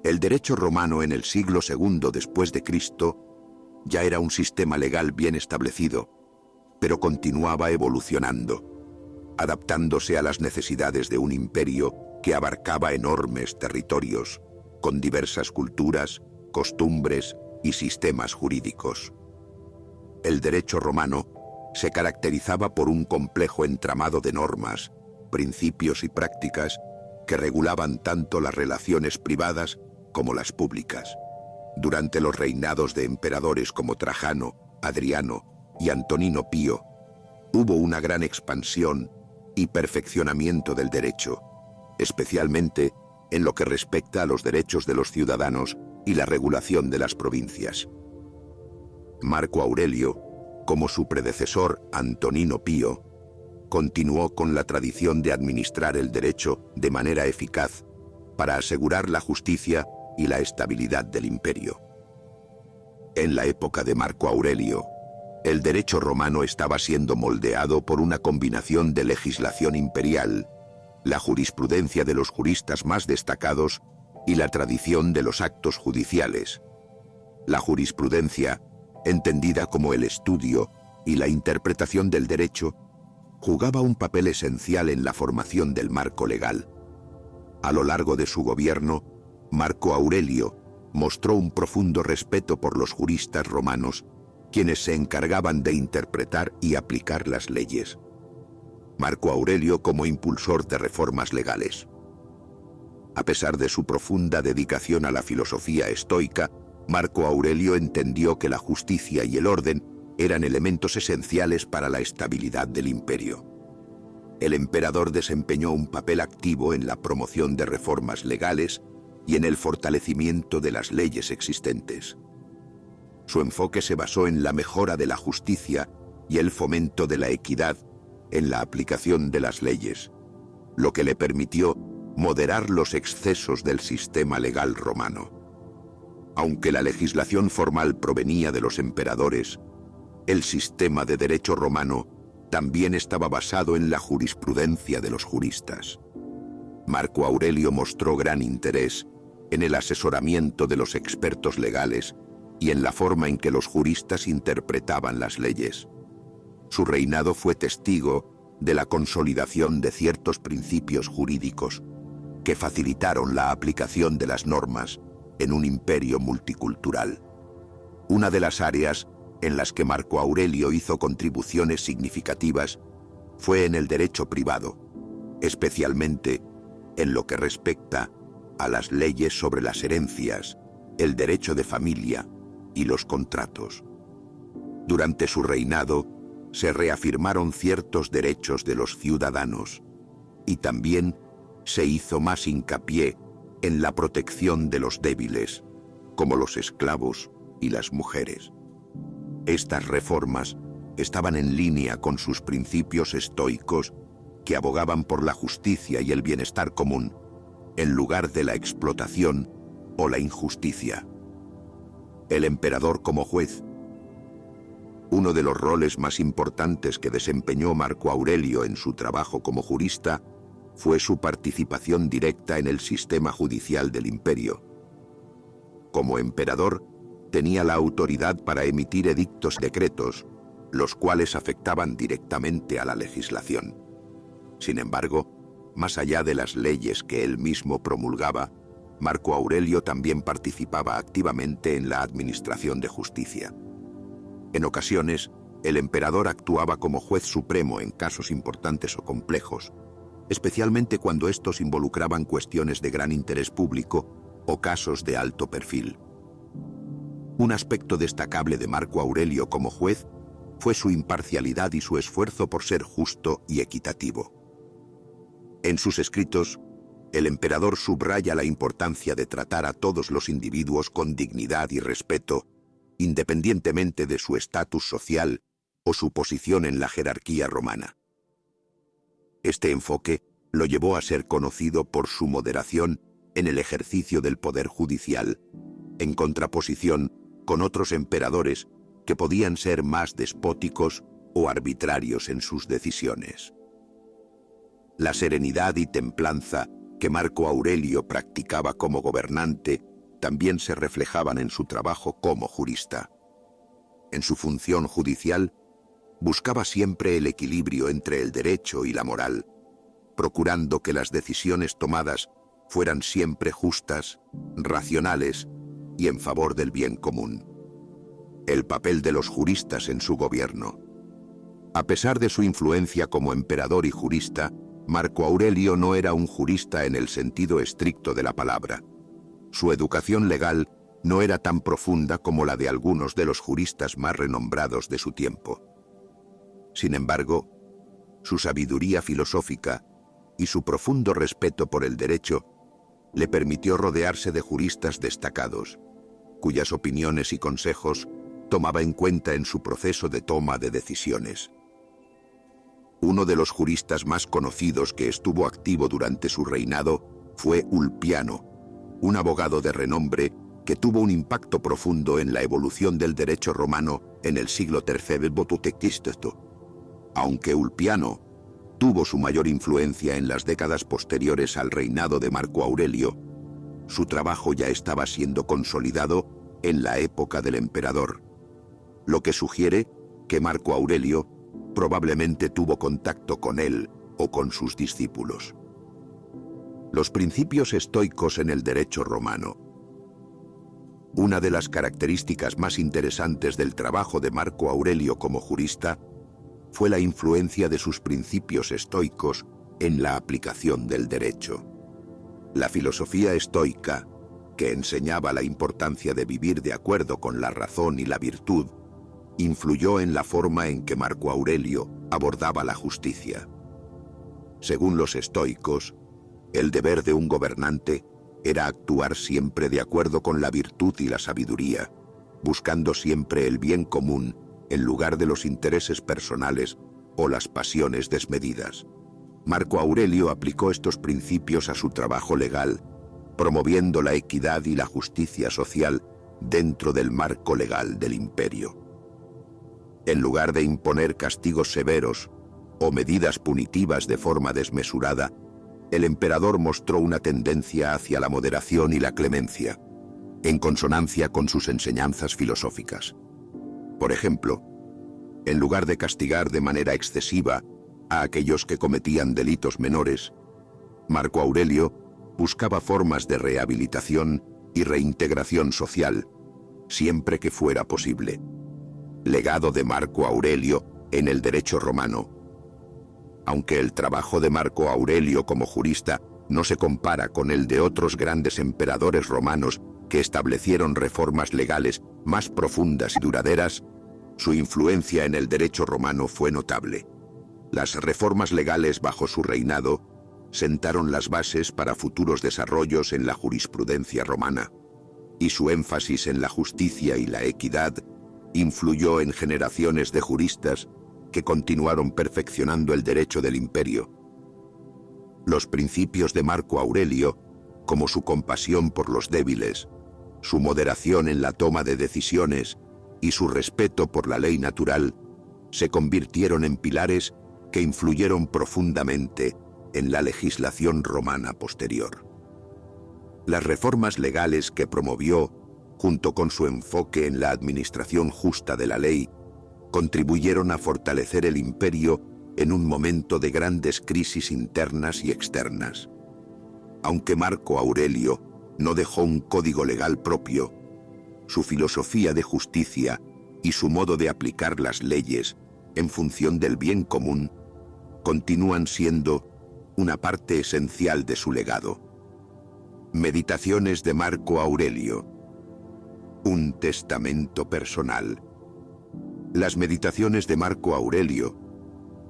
El derecho romano en el siglo II después de Cristo ya era un sistema legal bien establecido, pero continuaba evolucionando, adaptándose a las necesidades de un imperio que abarcaba enormes territorios, con diversas culturas, costumbres y sistemas jurídicos. El derecho romano se caracterizaba por un complejo entramado de normas, principios y prácticas que regulaban tanto las relaciones privadas como las públicas. Durante los reinados de emperadores como Trajano, Adriano y Antonino Pío, hubo una gran expansión y perfeccionamiento del derecho, especialmente en lo que respecta a los derechos de los ciudadanos y la regulación de las provincias. Marco Aurelio, como su predecesor Antonino Pío, continuó con la tradición de administrar el derecho de manera eficaz para asegurar la justicia y la estabilidad del imperio. En la época de Marco Aurelio, el derecho romano estaba siendo moldeado por una combinación de legislación imperial, la jurisprudencia de los juristas más destacados y la tradición de los actos judiciales. La jurisprudencia, entendida como el estudio y la interpretación del derecho, jugaba un papel esencial en la formación del marco legal. A lo largo de su gobierno, Marco Aurelio mostró un profundo respeto por los juristas romanos, quienes se encargaban de interpretar y aplicar las leyes. Marco Aurelio como impulsor de reformas legales. A pesar de su profunda dedicación a la filosofía estoica, Marco Aurelio entendió que la justicia y el orden eran elementos esenciales para la estabilidad del imperio. El emperador desempeñó un papel activo en la promoción de reformas legales y en el fortalecimiento de las leyes existentes. Su enfoque se basó en la mejora de la justicia y el fomento de la equidad en la aplicación de las leyes, lo que le permitió moderar los excesos del sistema legal romano. Aunque la legislación formal provenía de los emperadores, el sistema de derecho romano también estaba basado en la jurisprudencia de los juristas. Marco Aurelio mostró gran interés en el asesoramiento de los expertos legales y en la forma en que los juristas interpretaban las leyes. Su reinado fue testigo de la consolidación de ciertos principios jurídicos que facilitaron la aplicación de las normas en un imperio multicultural. Una de las áreas en las que Marco Aurelio hizo contribuciones significativas fue en el derecho privado, especialmente en lo que respecta a las leyes sobre las herencias, el derecho de familia y los contratos. Durante su reinado, se reafirmaron ciertos derechos de los ciudadanos y también se hizo más hincapié en la protección de los débiles, como los esclavos y las mujeres. Estas reformas estaban en línea con sus principios estoicos que abogaban por la justicia y el bienestar común, en lugar de la explotación o la injusticia. El emperador como juez. Uno de los roles más importantes que desempeñó Marco Aurelio en su trabajo como jurista fue su participación directa en el sistema judicial del imperio. Como emperador, tenía la autoridad para emitir edictos y decretos, los cuales afectaban directamente a la legislación. Sin embargo, más allá de las leyes que él mismo promulgaba, Marco Aurelio también participaba activamente en la administración de justicia. En ocasiones, el emperador actuaba como juez supremo en casos importantes o complejos, especialmente cuando estos involucraban cuestiones de gran interés público o casos de alto perfil. Un aspecto destacable de Marco Aurelio como juez fue su imparcialidad y su esfuerzo por ser justo y equitativo. En sus escritos, el emperador subraya la importancia de tratar a todos los individuos con dignidad y respeto, independientemente de su estatus social o su posición en la jerarquía romana. Este enfoque lo llevó a ser conocido por su moderación en el ejercicio del poder judicial, en contraposición con otros emperadores que podían ser más despóticos o arbitrarios en sus decisiones. La serenidad y templanza que Marco Aurelio practicaba como gobernante también se reflejaban en su trabajo como jurista. En su función judicial, buscaba siempre el equilibrio entre el derecho y la moral, procurando que las decisiones tomadas fueran siempre justas, racionales y en favor del bien común. El papel de los juristas en su gobierno. A pesar de su influencia como emperador y jurista, Marco Aurelio no era un jurista en el sentido estricto de la palabra. Su educación legal no era tan profunda como la de algunos de los juristas más renombrados de su tiempo. Sin embargo, su sabiduría filosófica y su profundo respeto por el derecho le permitió rodearse de juristas destacados, cuyas opiniones y consejos tomaba en cuenta en su proceso de toma de decisiones. Uno de los juristas más conocidos que estuvo activo durante su reinado fue Ulpiano, un abogado de renombre que tuvo un impacto profundo en la evolución del derecho romano en el siglo III b.C. Aunque Ulpiano tuvo su mayor influencia en las décadas posteriores al reinado de Marco Aurelio, su trabajo ya estaba siendo consolidado en la época del emperador, lo que sugiere que Marco Aurelio probablemente tuvo contacto con él o con sus discípulos. Los principios estoicos en el derecho romano. Una de las características más interesantes del trabajo de Marco Aurelio como jurista fue la influencia de sus principios estoicos en la aplicación del derecho. La filosofía estoica, que enseñaba la importancia de vivir de acuerdo con la razón y la virtud, influyó en la forma en que Marco Aurelio abordaba la justicia. Según los estoicos, el deber de un gobernante era actuar siempre de acuerdo con la virtud y la sabiduría, buscando siempre el bien común en lugar de los intereses personales o las pasiones desmedidas. Marco Aurelio aplicó estos principios a su trabajo legal, promoviendo la equidad y la justicia social dentro del marco legal del imperio. En lugar de imponer castigos severos o medidas punitivas de forma desmesurada, el emperador mostró una tendencia hacia la moderación y la clemencia, en consonancia con sus enseñanzas filosóficas. Por ejemplo, en lugar de castigar de manera excesiva a aquellos que cometían delitos menores, Marco Aurelio buscaba formas de rehabilitación y reintegración social, siempre que fuera posible. Legado de Marco Aurelio en el derecho romano. Aunque el trabajo de Marco Aurelio como jurista no se compara con el de otros grandes emperadores romanos que establecieron reformas legales más profundas y duraderas, su influencia en el derecho romano fue notable. Las reformas legales bajo su reinado sentaron las bases para futuros desarrollos en la jurisprudencia romana, y su énfasis en la justicia y la equidad influyó en generaciones de juristas que continuaron perfeccionando el derecho del imperio. Los principios de Marco Aurelio, como su compasión por los débiles, su moderación en la toma de decisiones y su respeto por la ley natural, se convirtieron en pilares que influyeron profundamente en la legislación romana posterior. Las reformas legales que promovió, junto con su enfoque en la administración justa de la ley, contribuyeron a fortalecer el imperio en un momento de grandes crisis internas y externas. Aunque Marco Aurelio no dejó un código legal propio, su filosofía de justicia y su modo de aplicar las leyes en función del bien común continúan siendo una parte esencial de su legado. Meditaciones de Marco Aurelio. Un testamento personal. Las meditaciones de Marco Aurelio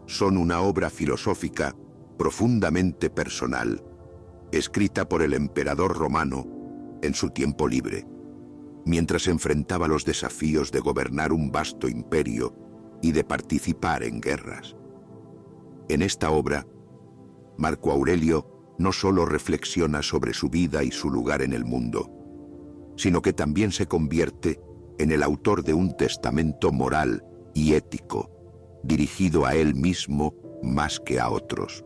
son una obra filosófica profundamente personal, escrita por el emperador romano en su tiempo libre, mientras enfrentaba los desafíos de gobernar un vasto imperio y de participar en guerras. En esta obra, Marco Aurelio no solo reflexiona sobre su vida y su lugar en el mundo, sino que también se convierte en el autor de un testamento moral y ético, dirigido a él mismo más que a otros.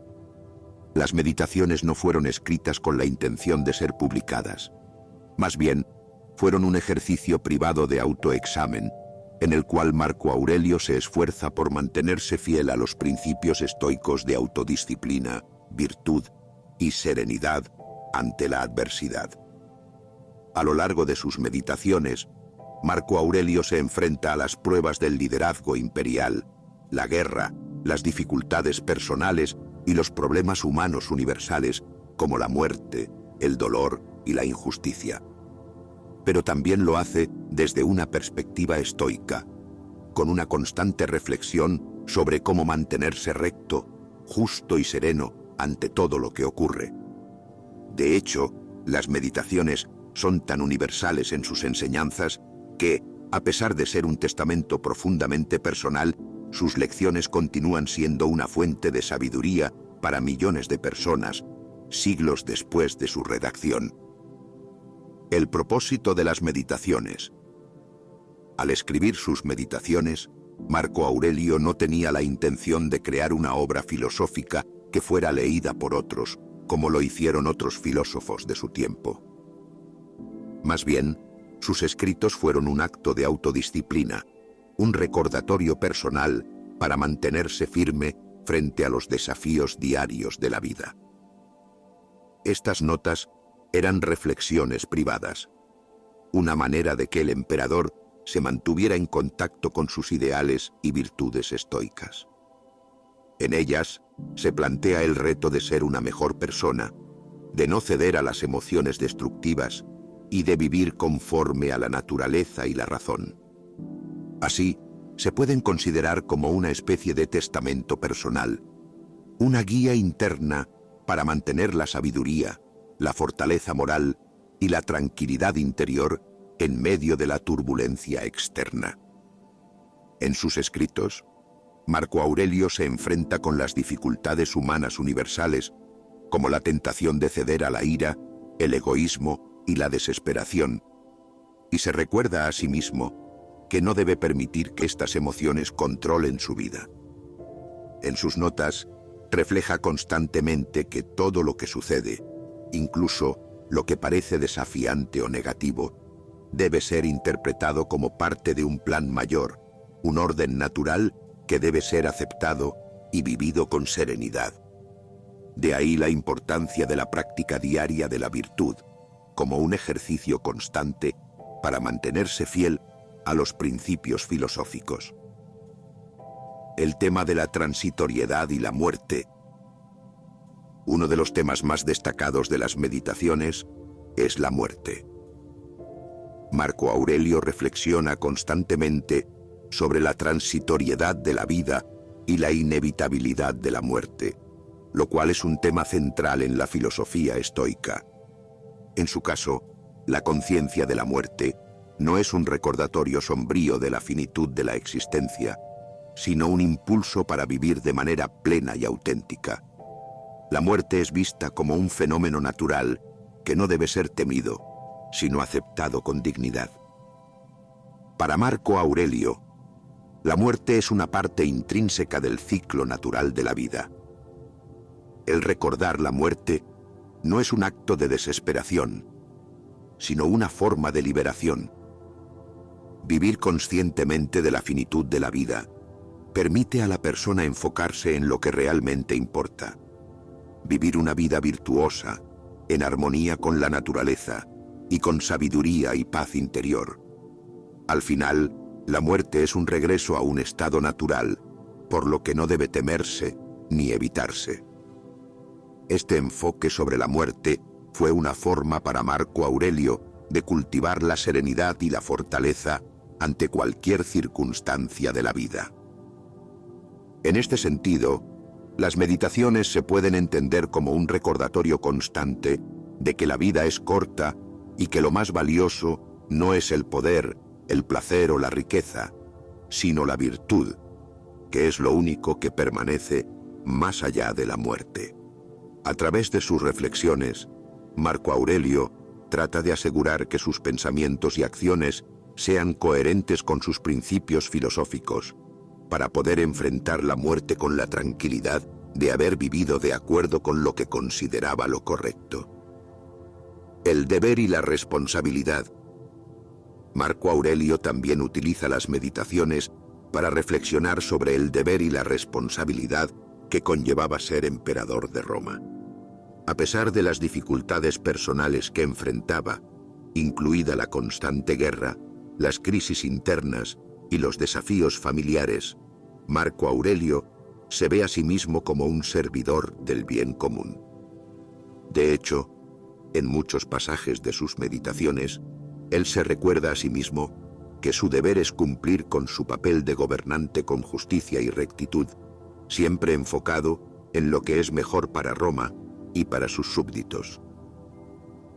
Las meditaciones no fueron escritas con la intención de ser publicadas. Más bien, fueron un ejercicio privado de autoexamen, en el cual Marco Aurelio se esfuerza por mantenerse fiel a los principios estoicos de autodisciplina, virtud y serenidad ante la adversidad. A lo largo de sus meditaciones, Marco Aurelio se enfrenta a las pruebas del liderazgo imperial, la guerra, las dificultades personales y los problemas humanos universales como la muerte, el dolor y la injusticia. Pero también lo hace desde una perspectiva estoica, con una constante reflexión sobre cómo mantenerse recto, justo y sereno ante todo lo que ocurre. De hecho, las meditaciones son tan universales en sus enseñanzas que, a pesar de ser un testamento profundamente personal, sus lecciones continúan siendo una fuente de sabiduría para millones de personas, siglos después de su redacción. El propósito de las meditaciones. Al escribir sus meditaciones, Marco Aurelio no tenía la intención de crear una obra filosófica que fuera leída por otros, como lo hicieron otros filósofos de su tiempo. Más bien, sus escritos fueron un acto de autodisciplina, un recordatorio personal para mantenerse firme frente a los desafíos diarios de la vida. Estas notas eran reflexiones privadas, una manera de que el emperador se mantuviera en contacto con sus ideales y virtudes estoicas. En ellas se plantea el reto de ser una mejor persona, de no ceder a las emociones destructivas y de vivir conforme a la naturaleza y la razón. Así, se pueden considerar como una especie de testamento personal, una guía interna para mantener la sabiduría, la fortaleza moral y la tranquilidad interior en medio de la turbulencia externa. En sus escritos, Marco Aurelio se enfrenta con las dificultades humanas universales, como la tentación de ceder a la ira, el egoísmo y la desesperación, y se recuerda a sí mismo que no debe permitir que estas emociones controlen su vida. En sus notas, refleja constantemente que todo lo que sucede, incluso lo que parece desafiante o negativo, debe ser interpretado como parte de un plan mayor, un orden natural que debe ser aceptado y vivido con serenidad. De ahí la importancia de la práctica diaria de la virtud, como un ejercicio constante para mantenerse fiel a los principios filosóficos. El tema de la transitoriedad y la muerte. Uno de los temas más destacados de las meditaciones es la muerte. Marco Aurelio reflexiona constantemente sobre la transitoriedad de la vida y la inevitabilidad de la muerte, lo cual es un tema central en la filosofía estoica. En su caso, la conciencia de la muerte no es un recordatorio sombrío de la finitud de la existencia, sino un impulso para vivir de manera plena y auténtica. La muerte es vista como un fenómeno natural que no debe ser temido, sino aceptado con dignidad. Para Marco Aurelio, la muerte es una parte intrínseca del ciclo natural de la vida. El recordar la muerte no es un acto de desesperación, sino una forma de liberación. Vivir conscientemente de la finitud de la vida permite a la persona enfocarse en lo que realmente importa. Vivir una vida virtuosa, en armonía con la naturaleza y con sabiduría y paz interior. Al final, la muerte es un regreso a un estado natural, por lo que no debe temerse ni evitarse. Este enfoque sobre la muerte fue una forma para Marco Aurelio de cultivar la serenidad y la fortaleza ante cualquier circunstancia de la vida. En este sentido, las meditaciones se pueden entender como un recordatorio constante de que la vida es corta y que lo más valioso no es el poder, el placer o la riqueza, sino la virtud, que es lo único que permanece más allá de la muerte. A través de sus reflexiones, Marco Aurelio trata de asegurar que sus pensamientos y acciones sean coherentes con sus principios filosóficos, para poder enfrentar la muerte con la tranquilidad de haber vivido de acuerdo con lo que consideraba lo correcto. El deber y la responsabilidad. Marco Aurelio también utiliza las meditaciones para reflexionar sobre el deber y la responsabilidad que conllevaba ser emperador de Roma. A pesar de las dificultades personales que enfrentaba, incluida la constante guerra, las crisis internas y los desafíos familiares, Marco Aurelio se ve a sí mismo como un servidor del bien común. De hecho, en muchos pasajes de sus meditaciones, él se recuerda a sí mismo que su deber es cumplir con su papel de gobernante con justicia y rectitud, siempre enfocado en lo que es mejor para Roma y para sus súbditos.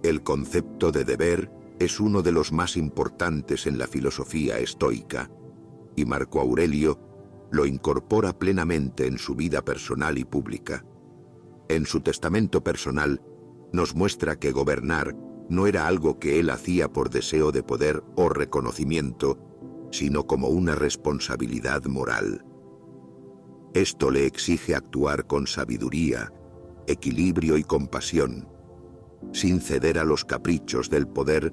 El concepto de deber es uno de los más importantes en la filosofía estoica, y Marco Aurelio lo incorpora plenamente en su vida personal y pública. En su testamento personal, nos muestra que gobernar no era algo que él hacía por deseo de poder o reconocimiento, sino como una responsabilidad moral. Esto le exige actuar con sabiduría, equilibrio y compasión, sin ceder a los caprichos del poder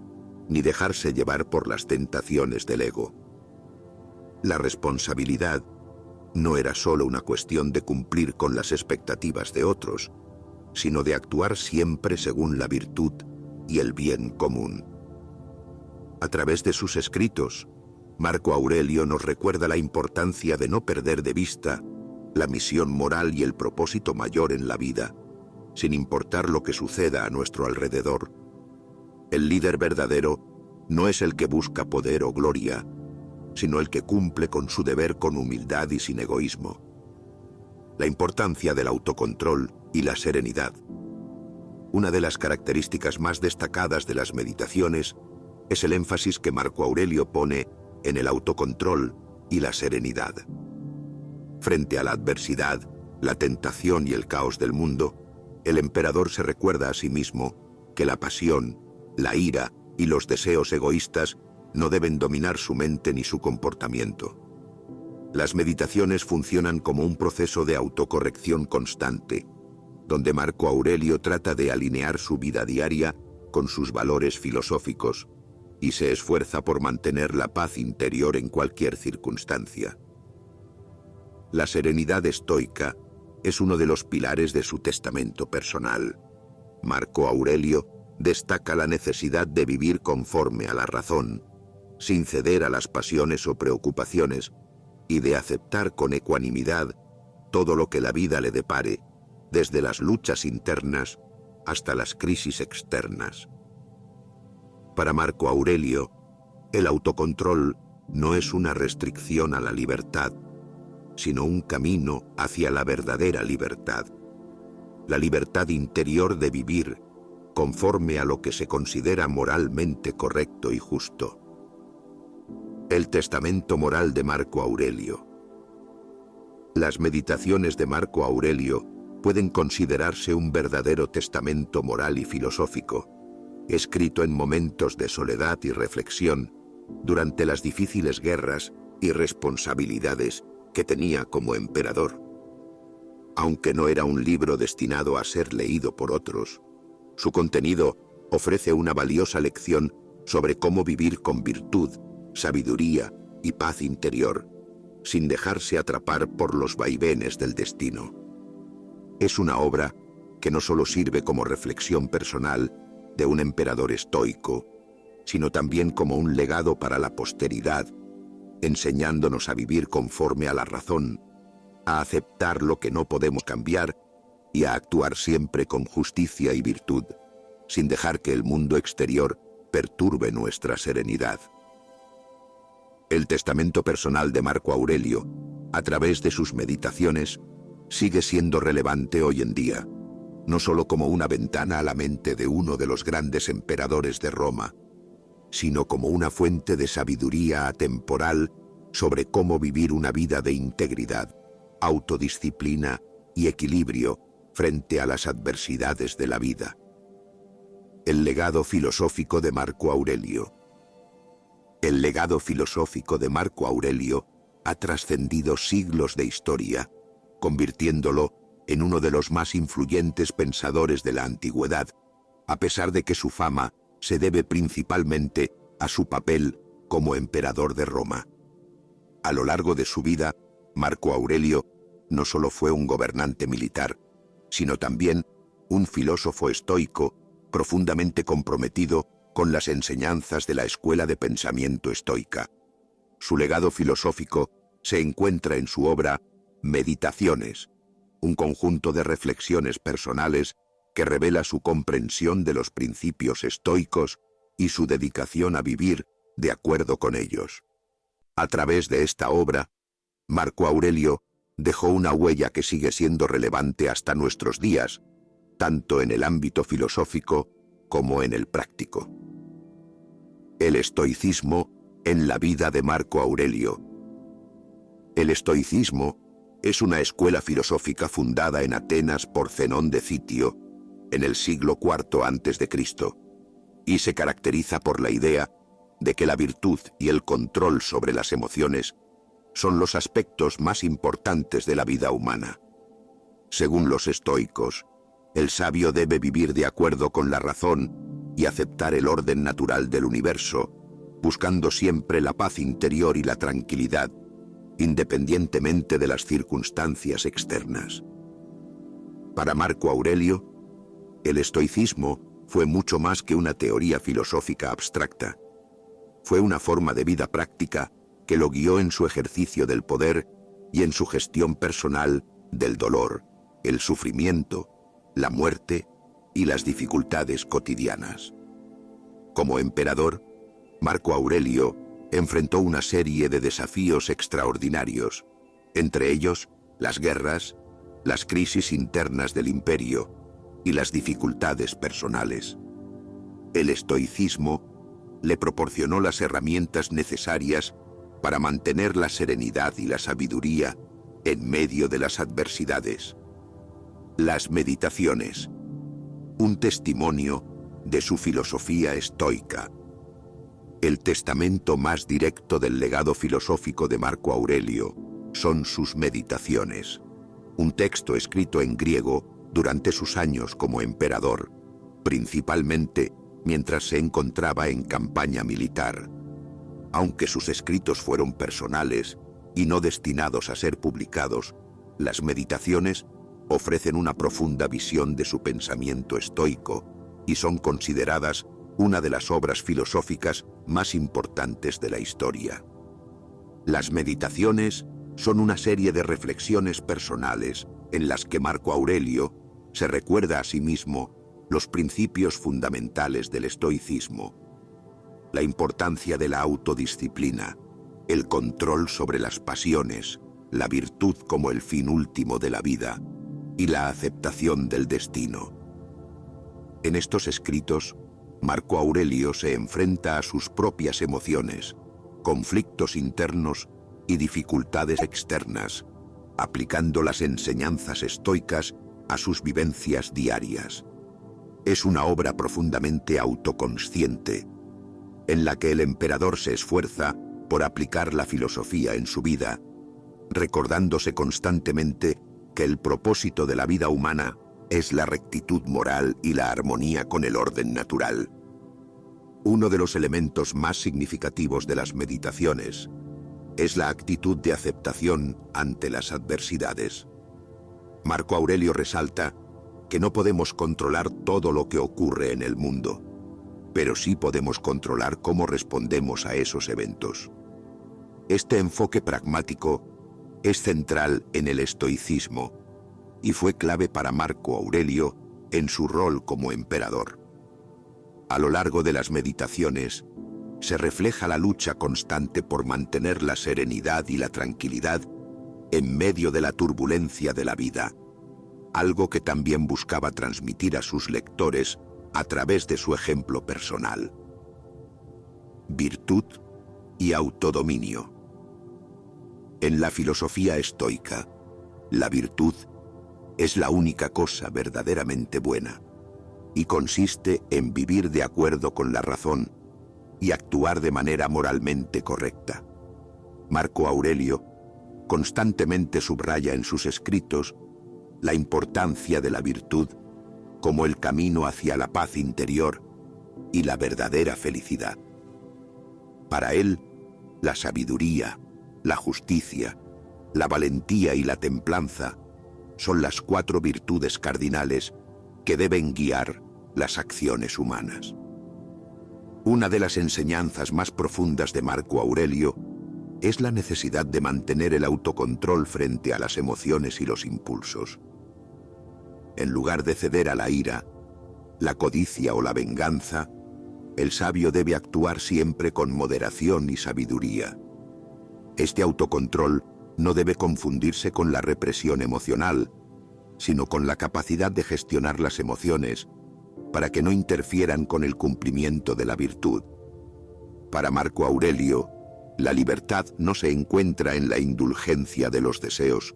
ni dejarse llevar por las tentaciones del ego. La responsabilidad no era solo una cuestión de cumplir con las expectativas de otros, sino de actuar siempre según la virtud y el bien común. A través de sus escritos, Marco Aurelio nos recuerda la importancia de no perder de vista la misión moral y el propósito mayor en la vida, sin importar lo que suceda a nuestro alrededor. El líder verdadero no es el que busca poder o gloria, sino el que cumple con su deber con humildad y sin egoísmo. La importancia del autocontrol y la serenidad. Una de las características más destacadas de las meditaciones es el énfasis que Marco Aurelio pone en el autocontrol y la serenidad. Frente a la adversidad, la tentación y el caos del mundo, el emperador se recuerda a sí mismo que la pasión, la ira y los deseos egoístas no deben dominar su mente ni su comportamiento. Las meditaciones funcionan como un proceso de autocorrección constante, donde Marco Aurelio trata de alinear su vida diaria con sus valores filosóficos y se esfuerza por mantener la paz interior en cualquier circunstancia. La serenidad estoica es uno de los pilares de su testamento personal. Marco Aurelio destaca la necesidad de vivir conforme a la razón, sin ceder a las pasiones o preocupaciones, y de aceptar con ecuanimidad todo lo que la vida le depare, desde las luchas internas hasta las crisis externas. Para Marco Aurelio, el autocontrol no es una restricción a la libertad, sino un camino hacia la verdadera libertad. La libertad interior de vivir conforme a lo que se considera moralmente correcto y justo. El testamento moral de Marco Aurelio. Las meditaciones de Marco Aurelio pueden considerarse un verdadero testamento moral y filosófico, escrito en momentos de soledad y reflexión, durante las difíciles guerras y responsabilidades que tenía como emperador. Aunque no era un libro destinado a ser leído por otros, su contenido ofrece una valiosa lección sobre cómo vivir con virtud, sabiduría y paz interior, sin dejarse atrapar por los vaivenes del destino. Es una obra que no solo sirve como reflexión personal de un emperador estoico, sino también como un legado para la posteridad, enseñándonos a vivir conforme a la razón, a aceptar lo que no podemos cambiar y a actuar siempre con justicia y virtud, sin dejar que el mundo exterior perturbe nuestra serenidad. El testamento personal de Marco Aurelio, a través de sus meditaciones, sigue siendo relevante hoy en día, no solo como una ventana a la mente de uno de los grandes emperadores de Roma, sino como una fuente de sabiduría atemporal sobre cómo vivir una vida de integridad, autodisciplina y equilibrio frente a las adversidades de la vida. El legado filosófico de Marco Aurelio. El legado filosófico de Marco Aurelio ha trascendido siglos de historia, convirtiéndolo en uno de los más influyentes pensadores de la antigüedad, a pesar de que su fama se debe principalmente a su papel como emperador de Roma. A lo largo de su vida, Marco Aurelio no solo fue un gobernante militar, sino también un filósofo estoico profundamente comprometido con las enseñanzas de la escuela de pensamiento estoica. Su legado filosófico se encuentra en su obra Meditaciones, un conjunto de reflexiones personales que revela su comprensión de los principios estoicos y su dedicación a vivir de acuerdo con ellos. A través de esta obra, Marco Aurelio dejó una huella que sigue siendo relevante hasta nuestros días, tanto en el ámbito filosófico como en el práctico. El estoicismo en la vida de Marco Aurelio. El estoicismo es una escuela filosófica fundada en Atenas por Zenón de Citio en el siglo IV a.C. y se caracteriza por la idea de que la virtud y el control sobre las emociones son los aspectos más importantes de la vida humana. Según los estoicos, el sabio debe vivir de acuerdo con la razón y aceptar el orden natural del universo, buscando siempre la paz interior y la tranquilidad, independientemente de las circunstancias externas. Para Marco Aurelio, el estoicismo fue mucho más que una teoría filosófica abstracta. Fue una forma de vida práctica que lo guió en su ejercicio del poder y en su gestión personal del dolor, el sufrimiento, la muerte y las dificultades cotidianas. Como emperador, Marco Aurelio enfrentó una serie de desafíos extraordinarios, entre ellos las guerras, las crisis internas del imperio y las dificultades personales. El estoicismo le proporcionó las herramientas necesarias para mantener la serenidad y la sabiduría en medio de las adversidades. Las meditaciones, un testimonio de su filosofía estoica. El testamento más directo del legado filosófico de Marco Aurelio son sus meditaciones, un texto escrito en griego durante sus años como emperador, principalmente mientras se encontraba en campaña militar. Aunque sus escritos fueron personales y no destinados a ser publicados, las meditaciones ofrecen una profunda visión de su pensamiento estoico y son consideradas una de las obras filosóficas más importantes de la historia. Las meditaciones son una serie de reflexiones personales en las que Marco Aurelio se recuerda a sí mismo los principios fundamentales del estoicismo: la importancia de la autodisciplina, el control sobre las pasiones, la virtud como el fin último de la vida y la aceptación del destino. En estos escritos, Marco Aurelio se enfrenta a sus propias emociones, conflictos internos y dificultades externas, aplicando las enseñanzas estoicas a sus vivencias diarias. Es una obra profundamente autoconsciente, en la que el emperador se esfuerza por aplicar la filosofía en su vida, recordándose constantemente que el propósito de la vida humana es la rectitud moral y la armonía con el orden natural. Uno de los elementos más significativos de las meditaciones es la actitud de aceptación ante las adversidades. Marco Aurelio resalta que no podemos controlar todo lo que ocurre en el mundo, pero sí podemos controlar cómo respondemos a esos eventos. Este enfoque pragmático es central en el estoicismo y fue clave para Marco Aurelio en su rol como emperador. A lo largo de las meditaciones, se refleja la lucha constante por mantener la serenidad y la tranquilidad en medio de la turbulencia de la vida, algo que también buscaba transmitir a sus lectores a través de su ejemplo personal. Virtud y autodominio. En la filosofía estoica, la virtud es la única cosa verdaderamente buena y consiste en vivir de acuerdo con la razón y actuar de manera moralmente correcta. Marco Aurelio constantemente subraya en sus escritos la importancia de la virtud como el camino hacia la paz interior y la verdadera felicidad. Para él, la sabiduría, la justicia, la valentía y la templanza son las 4 virtudes cardinales que deben guiar las acciones humanas. Una de las enseñanzas más profundas de Marco Aurelio es la necesidad de mantener el autocontrol frente a las emociones y los impulsos. En lugar de ceder a la ira, la codicia o la venganza, el sabio debe actuar siempre con moderación y sabiduría. Este autocontrol no debe confundirse con la represión emocional, sino con la capacidad de gestionar las emociones para que no interfieran con el cumplimiento de la virtud. Para Marco Aurelio, la libertad no se encuentra en la indulgencia de los deseos,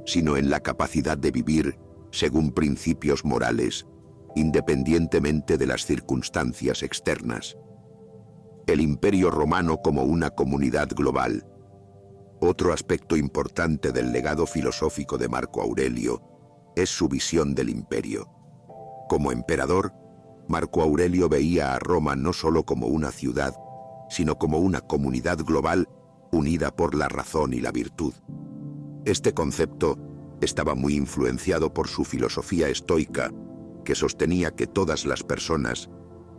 sino en la capacidad de vivir según principios morales, independientemente de las circunstancias externas. El Imperio Romano como una comunidad global. Otro aspecto importante del legado filosófico de Marco Aurelio es su visión del imperio. Como emperador, Marco Aurelio veía a Roma no solo como una ciudad, sino como una comunidad global unida por la razón y la virtud. Este concepto estaba muy influenciado por su filosofía estoica, que sostenía que todas las personas,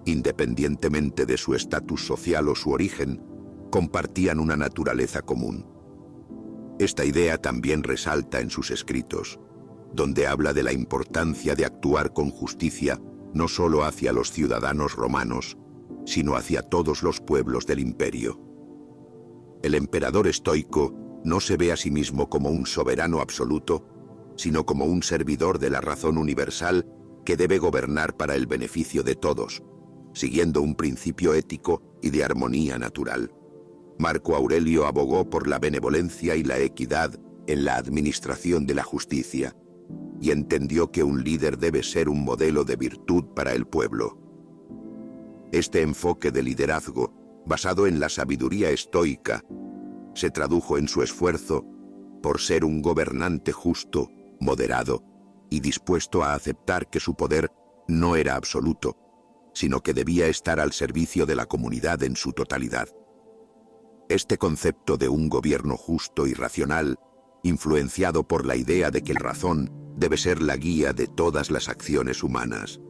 independientemente de su estatus social o su origen, compartían una naturaleza común. Esta idea también resalta en sus escritos, donde habla de la importancia de actuar con justicia no solo hacia los ciudadanos romanos, sino hacia todos los pueblos del imperio. El emperador estoico no se ve a sí mismo como un soberano absoluto, sino como un servidor de la razón universal que debe gobernar para el beneficio de todos, siguiendo un principio ético y de armonía natural. Marco Aurelio abogó por la benevolencia y la equidad en la administración de la justicia, y entendió que un líder debe ser un modelo de virtud para el pueblo. Este enfoque de liderazgo, basado en la sabiduría estoica, se tradujo en su esfuerzo por ser un gobernante justo, moderado y dispuesto a aceptar que su poder no era absoluto, sino que debía estar al servicio de la comunidad en su totalidad. Este concepto de un gobierno justo y racional, influenciado por la idea de que la razón debe ser la guía de todas las acciones humanas,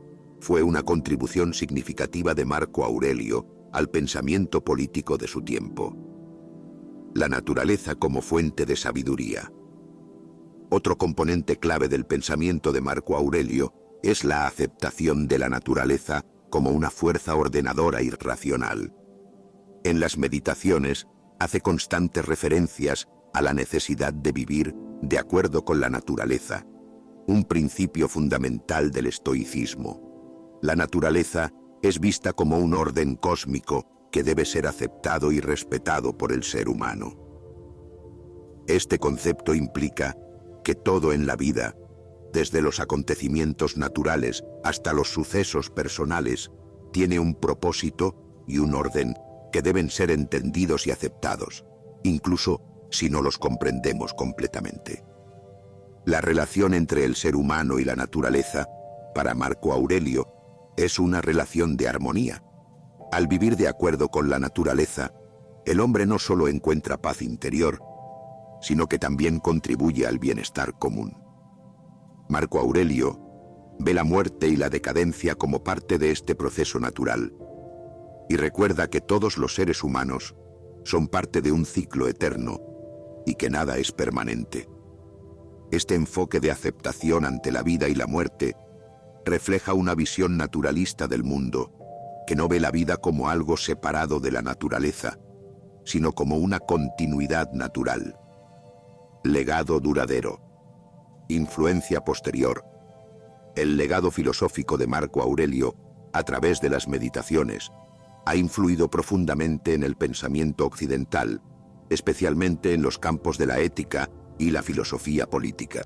fue una contribución significativa de Marco Aurelio al pensamiento político de su tiempo. La naturaleza como fuente de sabiduría. Otro componente clave del pensamiento de Marco Aurelio es la aceptación de la naturaleza como una fuerza ordenadora y racional. En las meditaciones hace constantes referencias a la necesidad de vivir de acuerdo con la naturaleza, un principio fundamental del estoicismo. La naturaleza es vista como un orden cósmico que debe ser aceptado y respetado por el ser humano. Este concepto implica que todo en la vida, desde los acontecimientos naturales hasta los sucesos personales, tiene un propósito y un orden que deben ser entendidos y aceptados, incluso si no los comprendemos completamente. La relación entre el ser humano y la naturaleza, para Marco Aurelio, es una relación de armonía. Al vivir de acuerdo con la naturaleza, el hombre no solo encuentra paz interior, sino que también contribuye al bienestar común. Marco Aurelio ve la muerte y la decadencia como parte de este proceso natural y recuerda que todos los seres humanos son parte de un ciclo eterno y que nada es permanente. Este enfoque de aceptación ante la vida y la muerte refleja una visión naturalista del mundo que no ve la vida como algo separado de la naturaleza, sino como una continuidad natural. Legado duradero. Influencia posterior. El legado filosófico de Marco Aurelio, a través de las meditaciones, ha influido profundamente en el pensamiento occidental, especialmente en los campos de la ética y la filosofía política.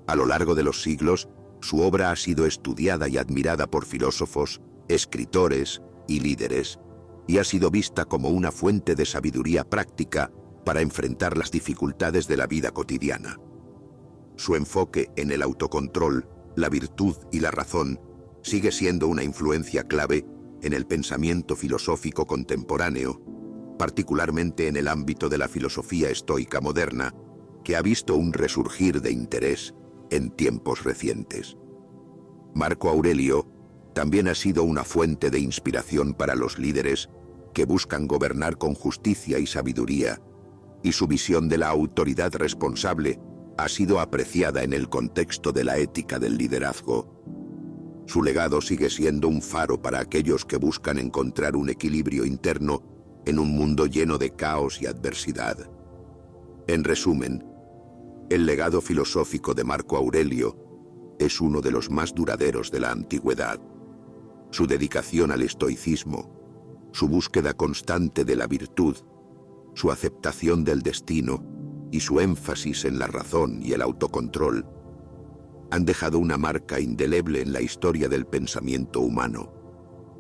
A lo largo de los siglos, su obra ha sido estudiada y admirada por filósofos, escritores y líderes, y ha sido vista como una fuente de sabiduría práctica para enfrentar las dificultades de la vida cotidiana. Su enfoque en el autocontrol, la virtud y la razón sigue siendo una influencia clave en el pensamiento filosófico contemporáneo, particularmente en el ámbito de la filosofía estoica moderna, que ha visto un resurgir de interés en tiempos recientes. Marco Aurelio también ha sido una fuente de inspiración para los líderes que buscan gobernar con justicia y sabiduría, y su visión de la autoridad responsable ha sido apreciada en el contexto de la ética del liderazgo. Su legado sigue siendo un faro para aquellos que buscan encontrar un equilibrio interno en un mundo lleno de caos y adversidad. En resumen, el legado filosófico de Marco Aurelio es uno de los más duraderos de la antigüedad. Su dedicación al estoicismo, su búsqueda constante de la virtud, su aceptación del destino y su énfasis en la razón y el autocontrol han dejado una marca indeleble en la historia del pensamiento humano,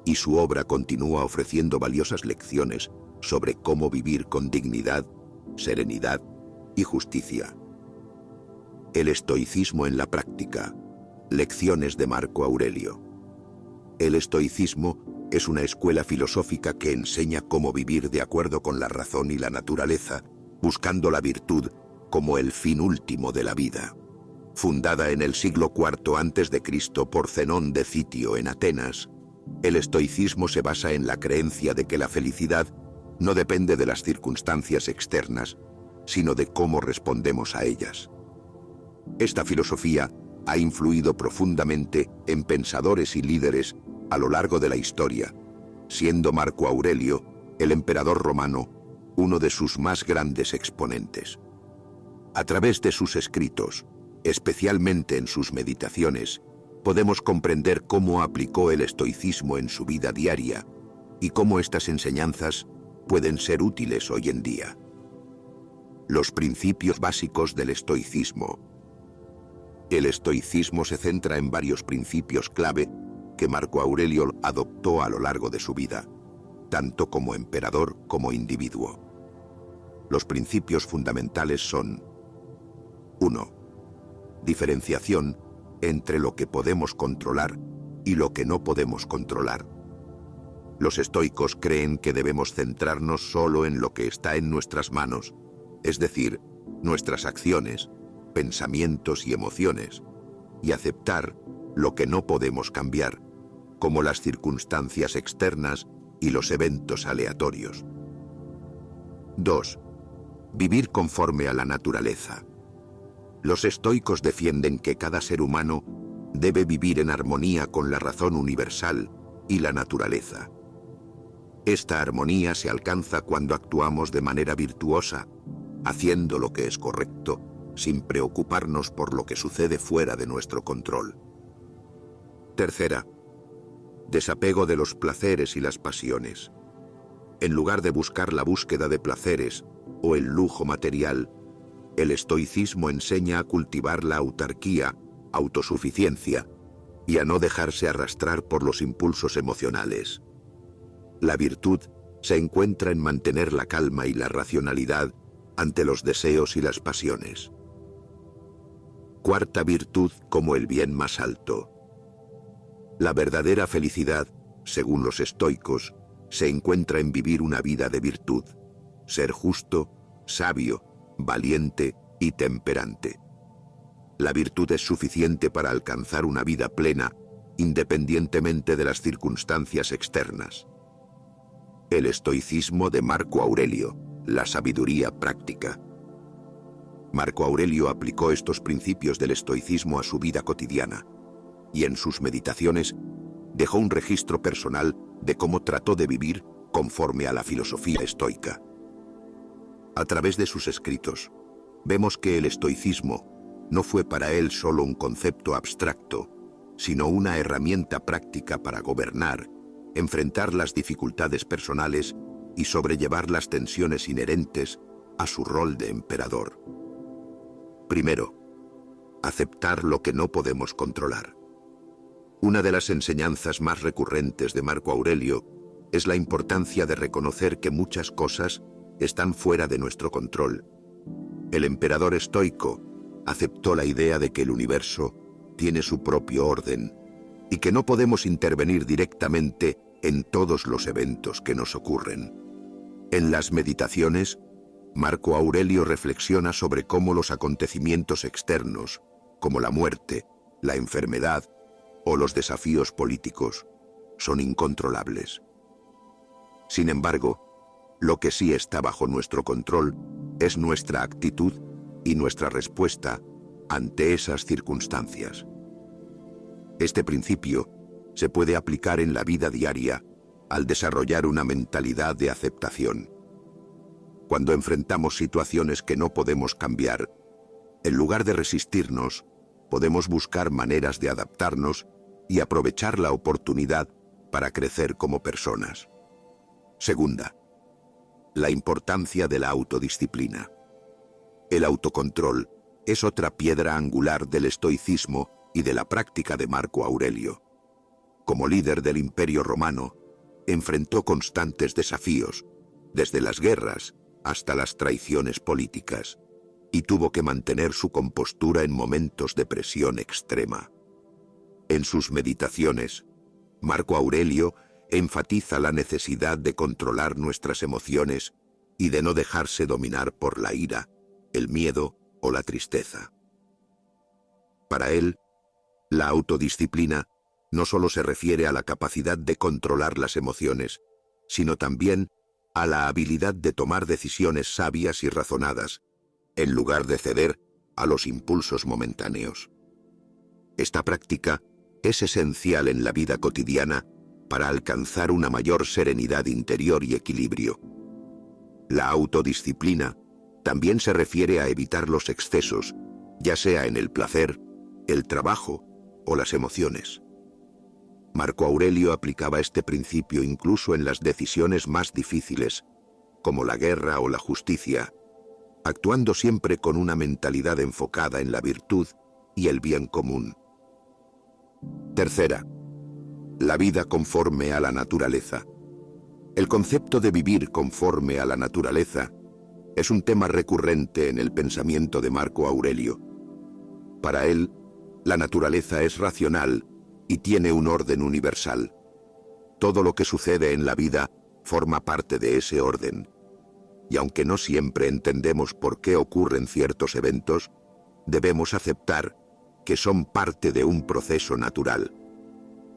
y su obra continúa ofreciendo valiosas lecciones sobre cómo vivir con dignidad, serenidad y justicia. El estoicismo en la práctica. Lecciones de Marco Aurelio. El estoicismo es una escuela filosófica que enseña cómo vivir de acuerdo con la razón y la naturaleza, buscando la virtud como el fin último de la vida. Fundada en el siglo IV a.C. por Zenón de Citio en Atenas, el estoicismo se basa en la creencia de que la felicidad no depende de las circunstancias externas, sino de cómo respondemos a ellas. Esta filosofía ha influido profundamente en pensadores y líderes a lo largo de la historia, siendo Marco Aurelio, el emperador romano, uno de sus más grandes exponentes. A través de sus escritos, especialmente en sus meditaciones, podemos comprender cómo aplicó el estoicismo en su vida diaria y cómo estas enseñanzas pueden ser útiles hoy en día. Los principios básicos del estoicismo. El estoicismo se centra en varios principios clave que Marco Aurelio adoptó a lo largo de su vida, tanto como emperador como individuo. Los principios fundamentales son: 1. Diferenciación entre lo que podemos controlar y lo que no podemos controlar. Los estoicos creen que debemos centrarnos solo en lo que está en nuestras manos, es decir, nuestras acciones, pensamientos y emociones, y aceptar lo que no podemos cambiar, como las circunstancias externas y los eventos aleatorios. 2. Vivir conforme a la naturaleza. Los estoicos defienden que cada ser humano debe vivir en armonía con la razón universal y la naturaleza. Esta armonía se alcanza cuando actuamos de manera virtuosa, haciendo lo que es correcto, sin preocuparnos por lo que sucede fuera de nuestro control. Tercera, desapego de los placeres y las pasiones. En lugar de buscar la búsqueda de placeres o el lujo material, el estoicismo enseña a cultivar la autarquía, autosuficiencia, y a no dejarse arrastrar por los impulsos emocionales. La virtud se encuentra en mantener la calma y la racionalidad ante los deseos y las pasiones. Cuarta virtud como el bien más alto. La verdadera felicidad, según los estoicos, se encuentra en vivir una vida de virtud, ser justo, sabio, valiente y temperante. La virtud es suficiente para alcanzar una vida plena, independientemente de las circunstancias externas. El estoicismo de Marco Aurelio, la sabiduría práctica. Marco Aurelio aplicó estos principios del estoicismo a su vida cotidiana, y en sus meditaciones dejó un registro personal de cómo trató de vivir conforme a la filosofía estoica. A través de sus escritos, vemos que el estoicismo no fue para él solo un concepto abstracto, sino una herramienta práctica para gobernar, enfrentar las dificultades personales y sobrellevar las tensiones inherentes a su rol de emperador. Primero, aceptar lo que no podemos controlar. Una de las enseñanzas más recurrentes de Marco Aurelio es la importancia de reconocer que muchas cosas están fuera de nuestro control. El emperador estoico aceptó la idea de que el universo tiene su propio orden y que no podemos intervenir directamente en todos los eventos que nos ocurren. En las meditaciones, Marco Aurelio reflexiona sobre cómo los acontecimientos externos, como la muerte, la enfermedad o los desafíos políticos, son incontrolables. Sin embargo, lo que sí está bajo nuestro control es nuestra actitud y nuestra respuesta ante esas circunstancias. Este principio se puede aplicar en la vida diaria al desarrollar una mentalidad de aceptación. Cuando enfrentamos situaciones que no podemos cambiar, en lugar de resistirnos, podemos buscar maneras de adaptarnos y aprovechar la oportunidad para crecer como personas. Segunda, la importancia de la autodisciplina. El autocontrol es otra piedra angular del estoicismo y de la práctica de Marco Aurelio. Como líder del Imperio Romano, enfrentó constantes desafíos, desde las guerras hasta las traiciones políticas, y tuvo que mantener su compostura en momentos de presión extrema. En sus meditaciones, Marco Aurelio enfatiza la necesidad de controlar nuestras emociones y de no dejarse dominar por la ira, el miedo o la tristeza. Para él, la autodisciplina no solo se refiere a la capacidad de controlar las emociones, sino también a la habilidad de tomar decisiones sabias y razonadas, en lugar de ceder a los impulsos momentáneos. Esta práctica es esencial en la vida cotidiana para alcanzar una mayor serenidad interior y equilibrio. La autodisciplina también se refiere a evitar los excesos, ya sea en el placer, el trabajo o las emociones. Marco Aurelio aplicaba este principio incluso en las decisiones más difíciles, como la guerra o la justicia, actuando siempre con una mentalidad enfocada en la virtud y el bien común. Tercera, la vida conforme a la naturaleza. El concepto de vivir conforme a la naturaleza es un tema recurrente en el pensamiento de Marco Aurelio. Para él, la naturaleza es racional y tiene un orden universal. Todo lo que sucede en la vida forma parte de ese orden. Y aunque no siempre entendemos por qué ocurren ciertos eventos, debemos aceptar que son parte de un proceso natural.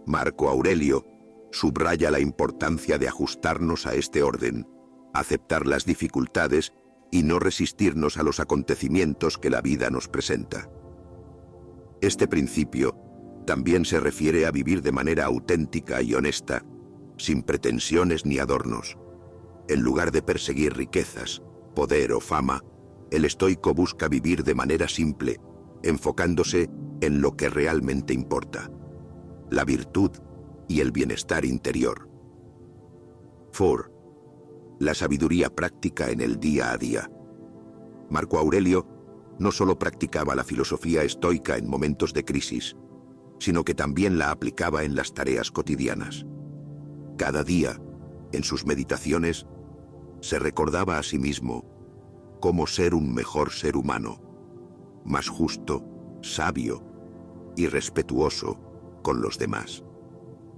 Marco Aurelio subraya la importancia de ajustarnos a este orden, aceptar las dificultades y no resistirnos a los acontecimientos que la vida nos presenta. Este principio también se refiere a vivir de manera auténtica y honesta, sin pretensiones ni adornos. En lugar de perseguir riquezas, poder o fama, el estoico busca vivir de manera simple, enfocándose en lo que realmente importa: la virtud y el bienestar interior. 4. La sabiduría práctica en el día a día. Marco Aurelio no solo practicaba la filosofía estoica en momentos de crisis, sino que también la aplicaba en las tareas cotidianas. Cada día, en sus meditaciones, se recordaba a sí mismo cómo ser un mejor ser humano, más justo, sabio y respetuoso con los demás.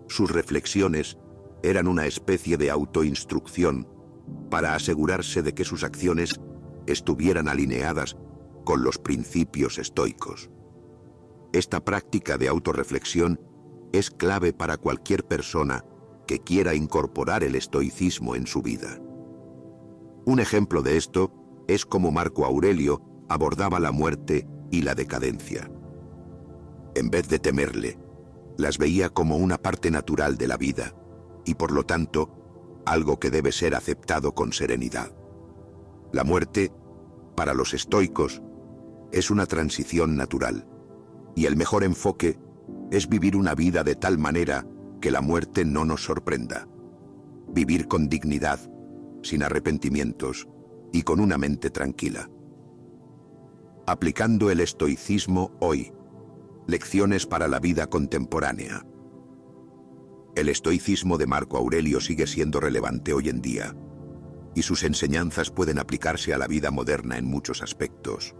Sus reflexiones eran una especie de autoinstrucción para asegurarse de que sus acciones estuvieran alineadas con los principios estoicos. Esta práctica de autorreflexión es clave para cualquier persona que quiera incorporar el estoicismo en su vida. Un ejemplo de esto es cómo Marco Aurelio abordaba la muerte y la decadencia. En vez de temerle, las veía como una parte natural de la vida, y por lo tanto, algo que debe ser aceptado con serenidad. La muerte, para los estoicos, es una transición natural, y el mejor enfoque es vivir una vida de tal manera que la muerte no nos sorprenda. Vivir con dignidad, sin arrepentimientos y con una mente tranquila. Aplicando el estoicismo hoy. Lecciones para la vida contemporánea. El estoicismo de Marco Aurelio sigue siendo relevante hoy en día, y sus enseñanzas pueden aplicarse a la vida moderna en muchos aspectos.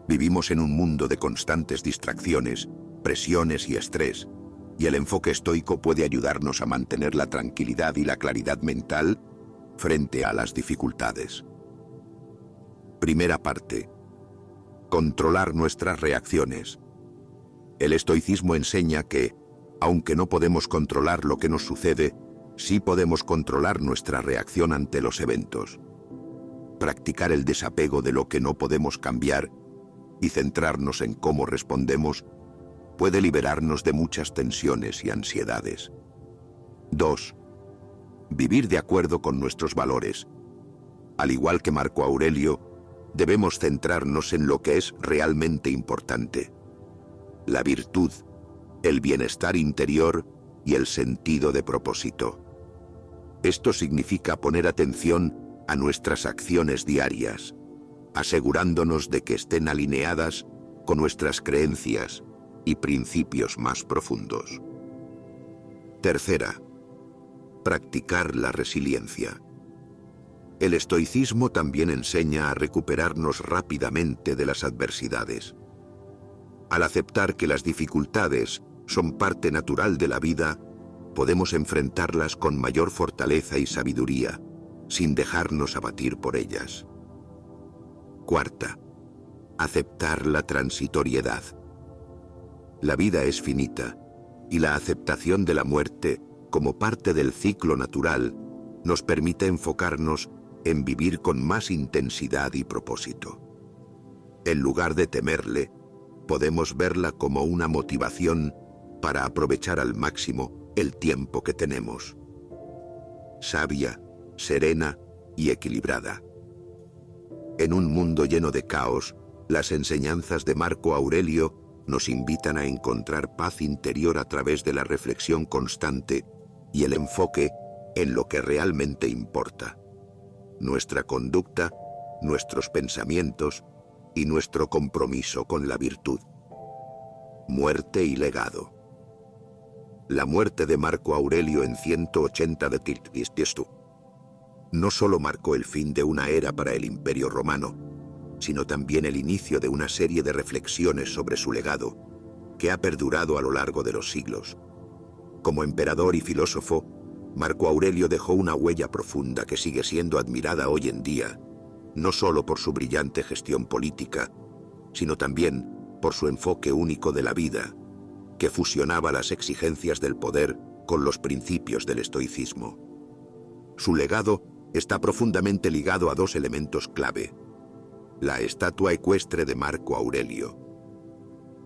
Vivimos en un mundo de constantes distracciones, presiones y estrés, y el enfoque estoico puede ayudarnos a mantener la tranquilidad y la claridad mental frente a las dificultades. Primera parte. Controlar nuestras reacciones. El estoicismo enseña que, aunque no podemos controlar lo que nos sucede, sí podemos controlar nuestra reacción ante los eventos. Practicar el desapego de lo que no podemos cambiar y centrarnos en cómo respondemos puede liberarnos de muchas tensiones y ansiedades. 2. Vivir de acuerdo con nuestros valores. Al igual que Marco Aurelio, debemos centrarnos en lo que es realmente importante: la virtud, el bienestar interior y el sentido de propósito. Esto significa poner atención a nuestras acciones diarias, asegurándonos de que estén alineadas con nuestras creencias y principios más profundos. Tercera, practicar la resiliencia. El estoicismo también enseña a recuperarnos rápidamente de las adversidades. Al aceptar que las dificultades son parte natural de la vida, podemos enfrentarlas con mayor fortaleza y sabiduría, sin dejarnos abatir por ellas. Cuarta, aceptar la transitoriedad. La vida es finita, y la aceptación de la muerte como parte del ciclo natural nos permite enfocarnos en vivir con más intensidad y propósito. En lugar de temerle, podemos verla como una motivación para aprovechar al máximo el tiempo que tenemos. Sabia, serena y equilibrada. En un mundo lleno de caos, las enseñanzas de Marco Aurelio nos invitan a encontrar paz interior a través de la reflexión constante y el enfoque en lo que realmente importa: nuestra conducta, nuestros pensamientos y nuestro compromiso con la virtud. Muerte y legado. La muerte de Marco Aurelio en 180 d.C. no solo marcó el fin de una era para el Imperio Romano, sino también el inicio de una serie de reflexiones sobre su legado, que ha perdurado a lo largo de los siglos. Como emperador y filósofo, Marco Aurelio dejó una huella profunda que sigue siendo admirada hoy en día, no solo por su brillante gestión política, sino también por su enfoque único de la vida, que fusionaba las exigencias del poder con los principios del estoicismo. Su legado está profundamente ligado a dos elementos clave: la estatua ecuestre de Marco Aurelio.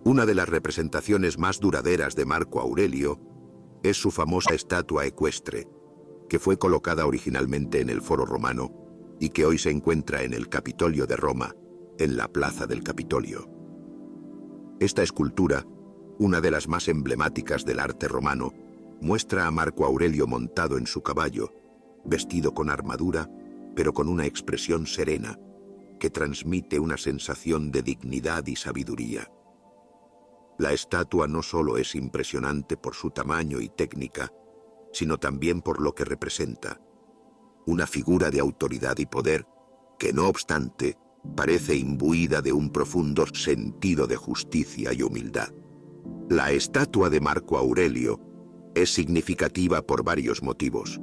Una de las representaciones más duraderas de Marco Aurelio es su famosa estatua ecuestre, que fue colocada originalmente en el Foro Romano y que hoy se encuentra en el Capitolio de Roma, en la Plaza del Capitolio. Esta escultura, una de las más emblemáticas del arte romano, muestra a Marco Aurelio montado en su caballo, vestido con armadura, pero con una expresión serena, que transmite una sensación de dignidad y sabiduría. La estatua no solo es impresionante por su tamaño y técnica, sino también por lo que representa: una figura de autoridad y poder que, no obstante, parece imbuida de un profundo sentido de justicia y humildad. La estatua de Marco Aurelio es significativa por varios motivos.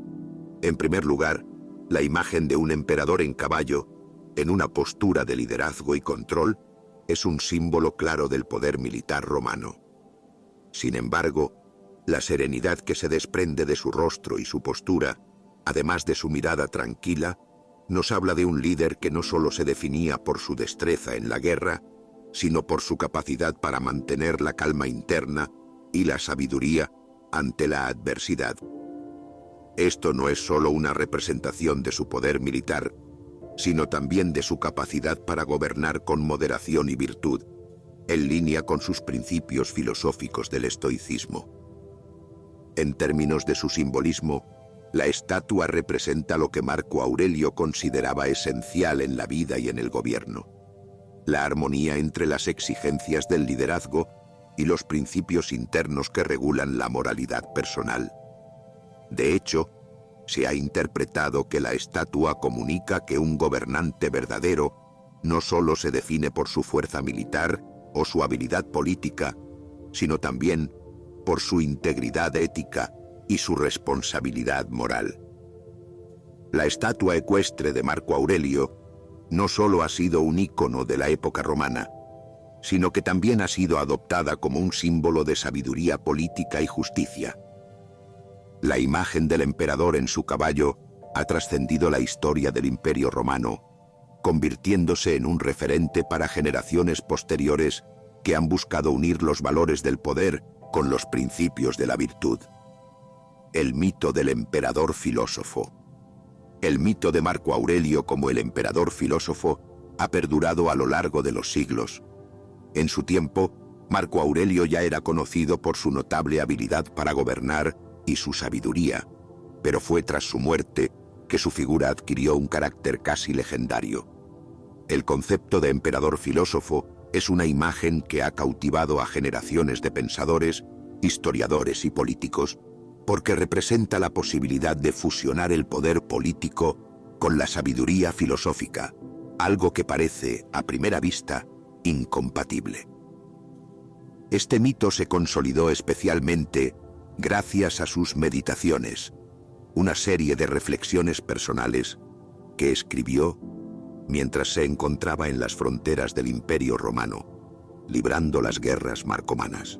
En primer lugar, la imagen de un emperador en caballo, en una postura de liderazgo y control, es un símbolo claro del poder militar romano. Sin embargo, la serenidad que se desprende de su rostro y su postura, además de su mirada tranquila, nos habla de un líder que no solo se definía por su destreza en la guerra, sino por su capacidad para mantener la calma interna y la sabiduría ante la adversidad. Esto no es solo una representación de su poder militar, sino también de su capacidad para gobernar con moderación y virtud, en línea con sus principios filosóficos del estoicismo. En términos de su simbolismo, la estatua representa lo que Marco Aurelio consideraba esencial en la vida y en el gobierno: la armonía entre las exigencias del liderazgo y los principios internos que regulan la moralidad personal. De hecho, se ha interpretado que la estatua comunica que un gobernante verdadero no solo se define por su fuerza militar o su habilidad política, sino también por su integridad ética y su responsabilidad moral. La estatua ecuestre de Marco Aurelio no solo ha sido un ícono de la época romana, sino que también ha sido adoptada como un símbolo de sabiduría política y justicia. La imagen del emperador en su caballo ha trascendido la historia del Imperio Romano, convirtiéndose en un referente para generaciones posteriores que han buscado unir los valores del poder con los principios de la virtud. El mito del emperador filósofo. El mito de Marco Aurelio como el emperador filósofo ha perdurado a lo largo de los siglos. En su tiempo, Marco Aurelio ya era conocido por su notable habilidad para gobernar y su sabiduría, pero fue tras su muerte que su figura adquirió un carácter casi legendario. El concepto de emperador filósofo es una imagen que ha cautivado a generaciones de pensadores, historiadores y políticos, porque representa la posibilidad de fusionar el poder político con la sabiduría filosófica, algo que parece, a primera vista, incompatible. Este mito se consolidó especialmente gracias a sus meditaciones, una serie de reflexiones personales que escribió mientras se encontraba en las fronteras del Imperio Romano, librando las guerras marcomanas.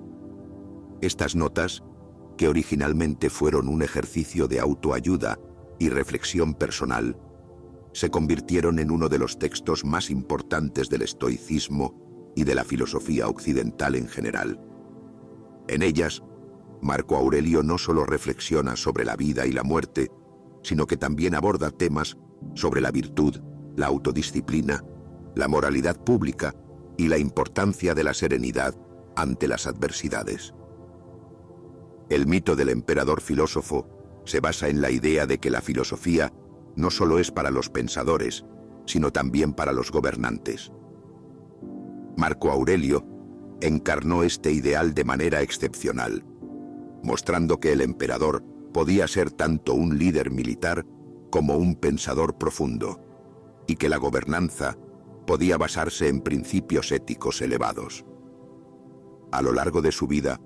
Estas notas, que originalmente fueron un ejercicio de autoayuda y reflexión personal, se convirtieron en uno de los textos más importantes del estoicismo y de la filosofía occidental en general. En ellas, Marco Aurelio no solo reflexiona sobre la vida y la muerte, sino que también aborda temas sobre la virtud, la autodisciplina, la moralidad pública y la importancia de la serenidad ante las adversidades. El mito del emperador filósofo se basa en la idea de que la filosofía no solo es para los pensadores, sino también para los gobernantes. Marco Aurelio encarnó este ideal de manera excepcional, mostrando que el emperador podía ser tanto un líder militar como un pensador profundo, y que la gobernanza podía basarse en principios éticos elevados. A lo largo de su vida,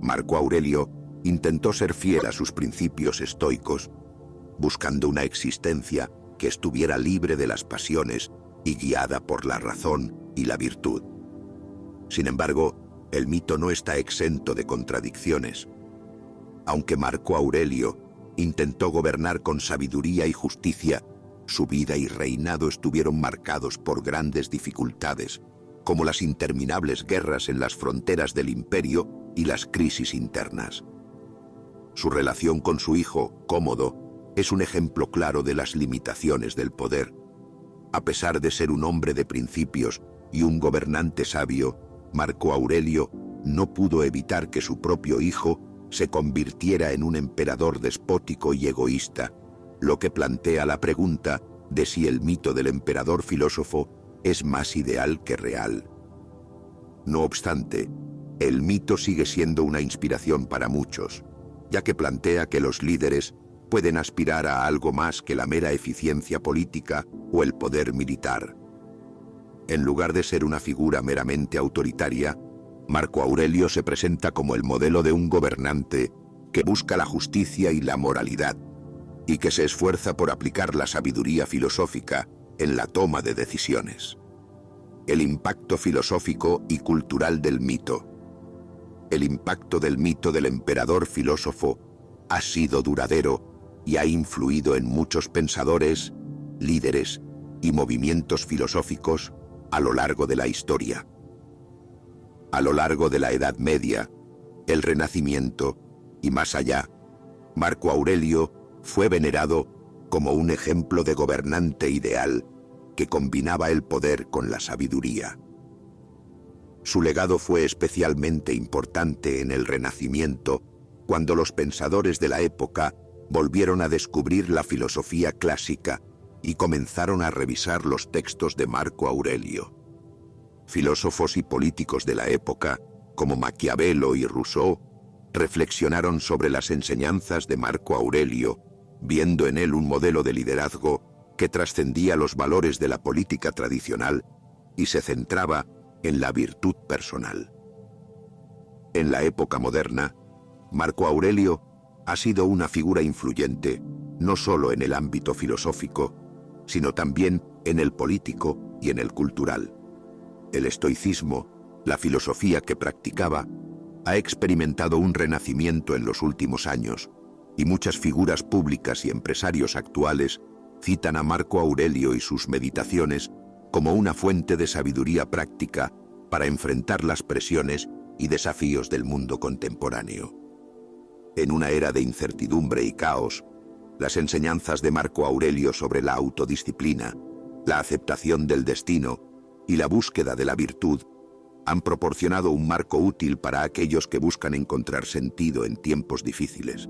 Marco Aurelio intentó ser fiel a sus principios estoicos, buscando una existencia que estuviera libre de las pasiones y guiada por la razón y la virtud. Sin embargo, el mito no está exento de contradicciones. Aunque Marco Aurelio intentó gobernar con sabiduría y justicia, su vida y reinado estuvieron marcados por grandes dificultades, como las interminables guerras en las fronteras del imperio y las crisis internas. Su relación con su hijo, Cómodo, es un ejemplo claro de las limitaciones del poder. A pesar de ser un hombre de principios y un gobernante sabio, Marco Aurelio no pudo evitar que su propio hijo se convirtiera en un emperador despótico y egoísta, lo que plantea la pregunta de si el mito del emperador filósofo es más ideal que real. No obstante, el mito sigue siendo una inspiración para muchos, ya que plantea que los líderes pueden aspirar a algo más que la mera eficiencia política o el poder militar. En lugar de ser una figura meramente autoritaria, Marco Aurelio se presenta como el modelo de un gobernante que busca la justicia y la moralidad, y que se esfuerza por aplicar la sabiduría filosófica en la toma de decisiones. El impacto filosófico y cultural del mito. El impacto del mito del emperador filósofo ha sido duradero y ha influido en muchos pensadores, líderes y movimientos filosóficos a lo largo de la historia. A lo largo de la Edad Media, el Renacimiento y más allá, Marco Aurelio Fue venerado como un ejemplo de gobernante ideal que combinaba el poder con la sabiduría. Su legado fue especialmente importante en el Renacimiento, cuando los pensadores de la época volvieron a descubrir la filosofía clásica y comenzaron a revisar los textos de Marco Aurelio. Filósofos y políticos de la época, como Maquiavelo y Rousseau, reflexionaron sobre las enseñanzas de Marco Aurelio, viendo en él un modelo de liderazgo que trascendía los valores de la política tradicional y se centraba en la virtud personal. En la época moderna, Marco Aurelio ha sido una figura influyente no solo en el ámbito filosófico, sino también en el político y en el cultural. El estoicismo, la filosofía que practicaba, ha experimentado un renacimiento en los últimos años, y muchas figuras públicas y empresarios actuales citan a Marco Aurelio y sus meditaciones como una fuente de sabiduría práctica para enfrentar las presiones y desafíos del mundo contemporáneo. En una era de incertidumbre y caos, las enseñanzas de Marco Aurelio sobre la autodisciplina, la aceptación del destino y la búsqueda de la virtud han proporcionado un marco útil para aquellos que buscan encontrar sentido en tiempos difíciles.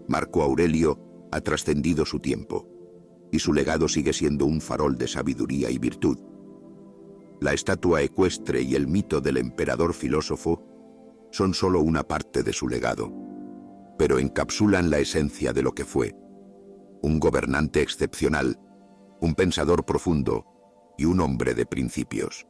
Marco Aurelio ha trascendido su tiempo, y su legado sigue siendo un farol de sabiduría y virtud. La estatua ecuestre y el mito del emperador filósofo son solo una parte de su legado, pero encapsulan la esencia de lo que fue: un gobernante excepcional, un pensador profundo y un hombre de principios.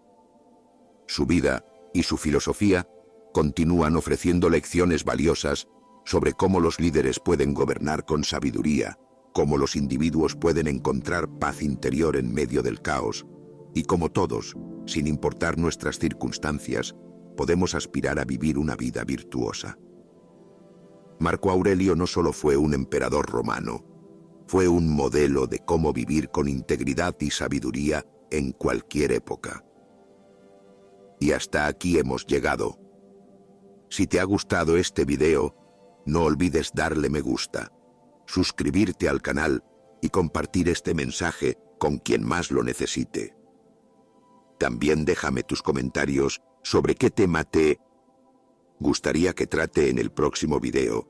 Su vida y su filosofía continúan ofreciendo lecciones valiosas sobre cómo los líderes pueden gobernar con sabiduría, cómo los individuos pueden encontrar paz interior en medio del caos, y cómo todos, sin importar nuestras circunstancias, podemos aspirar a vivir una vida virtuosa. Marco Aurelio no solo fue un emperador romano, fue un modelo de cómo vivir con integridad y sabiduría en cualquier época. Y hasta aquí hemos llegado. Si te ha gustado este video, no olvides darle me gusta, suscribirte al canal y compartir este mensaje con quien más lo necesite. También déjame tus comentarios sobre qué tema te gustaría que trate en el próximo video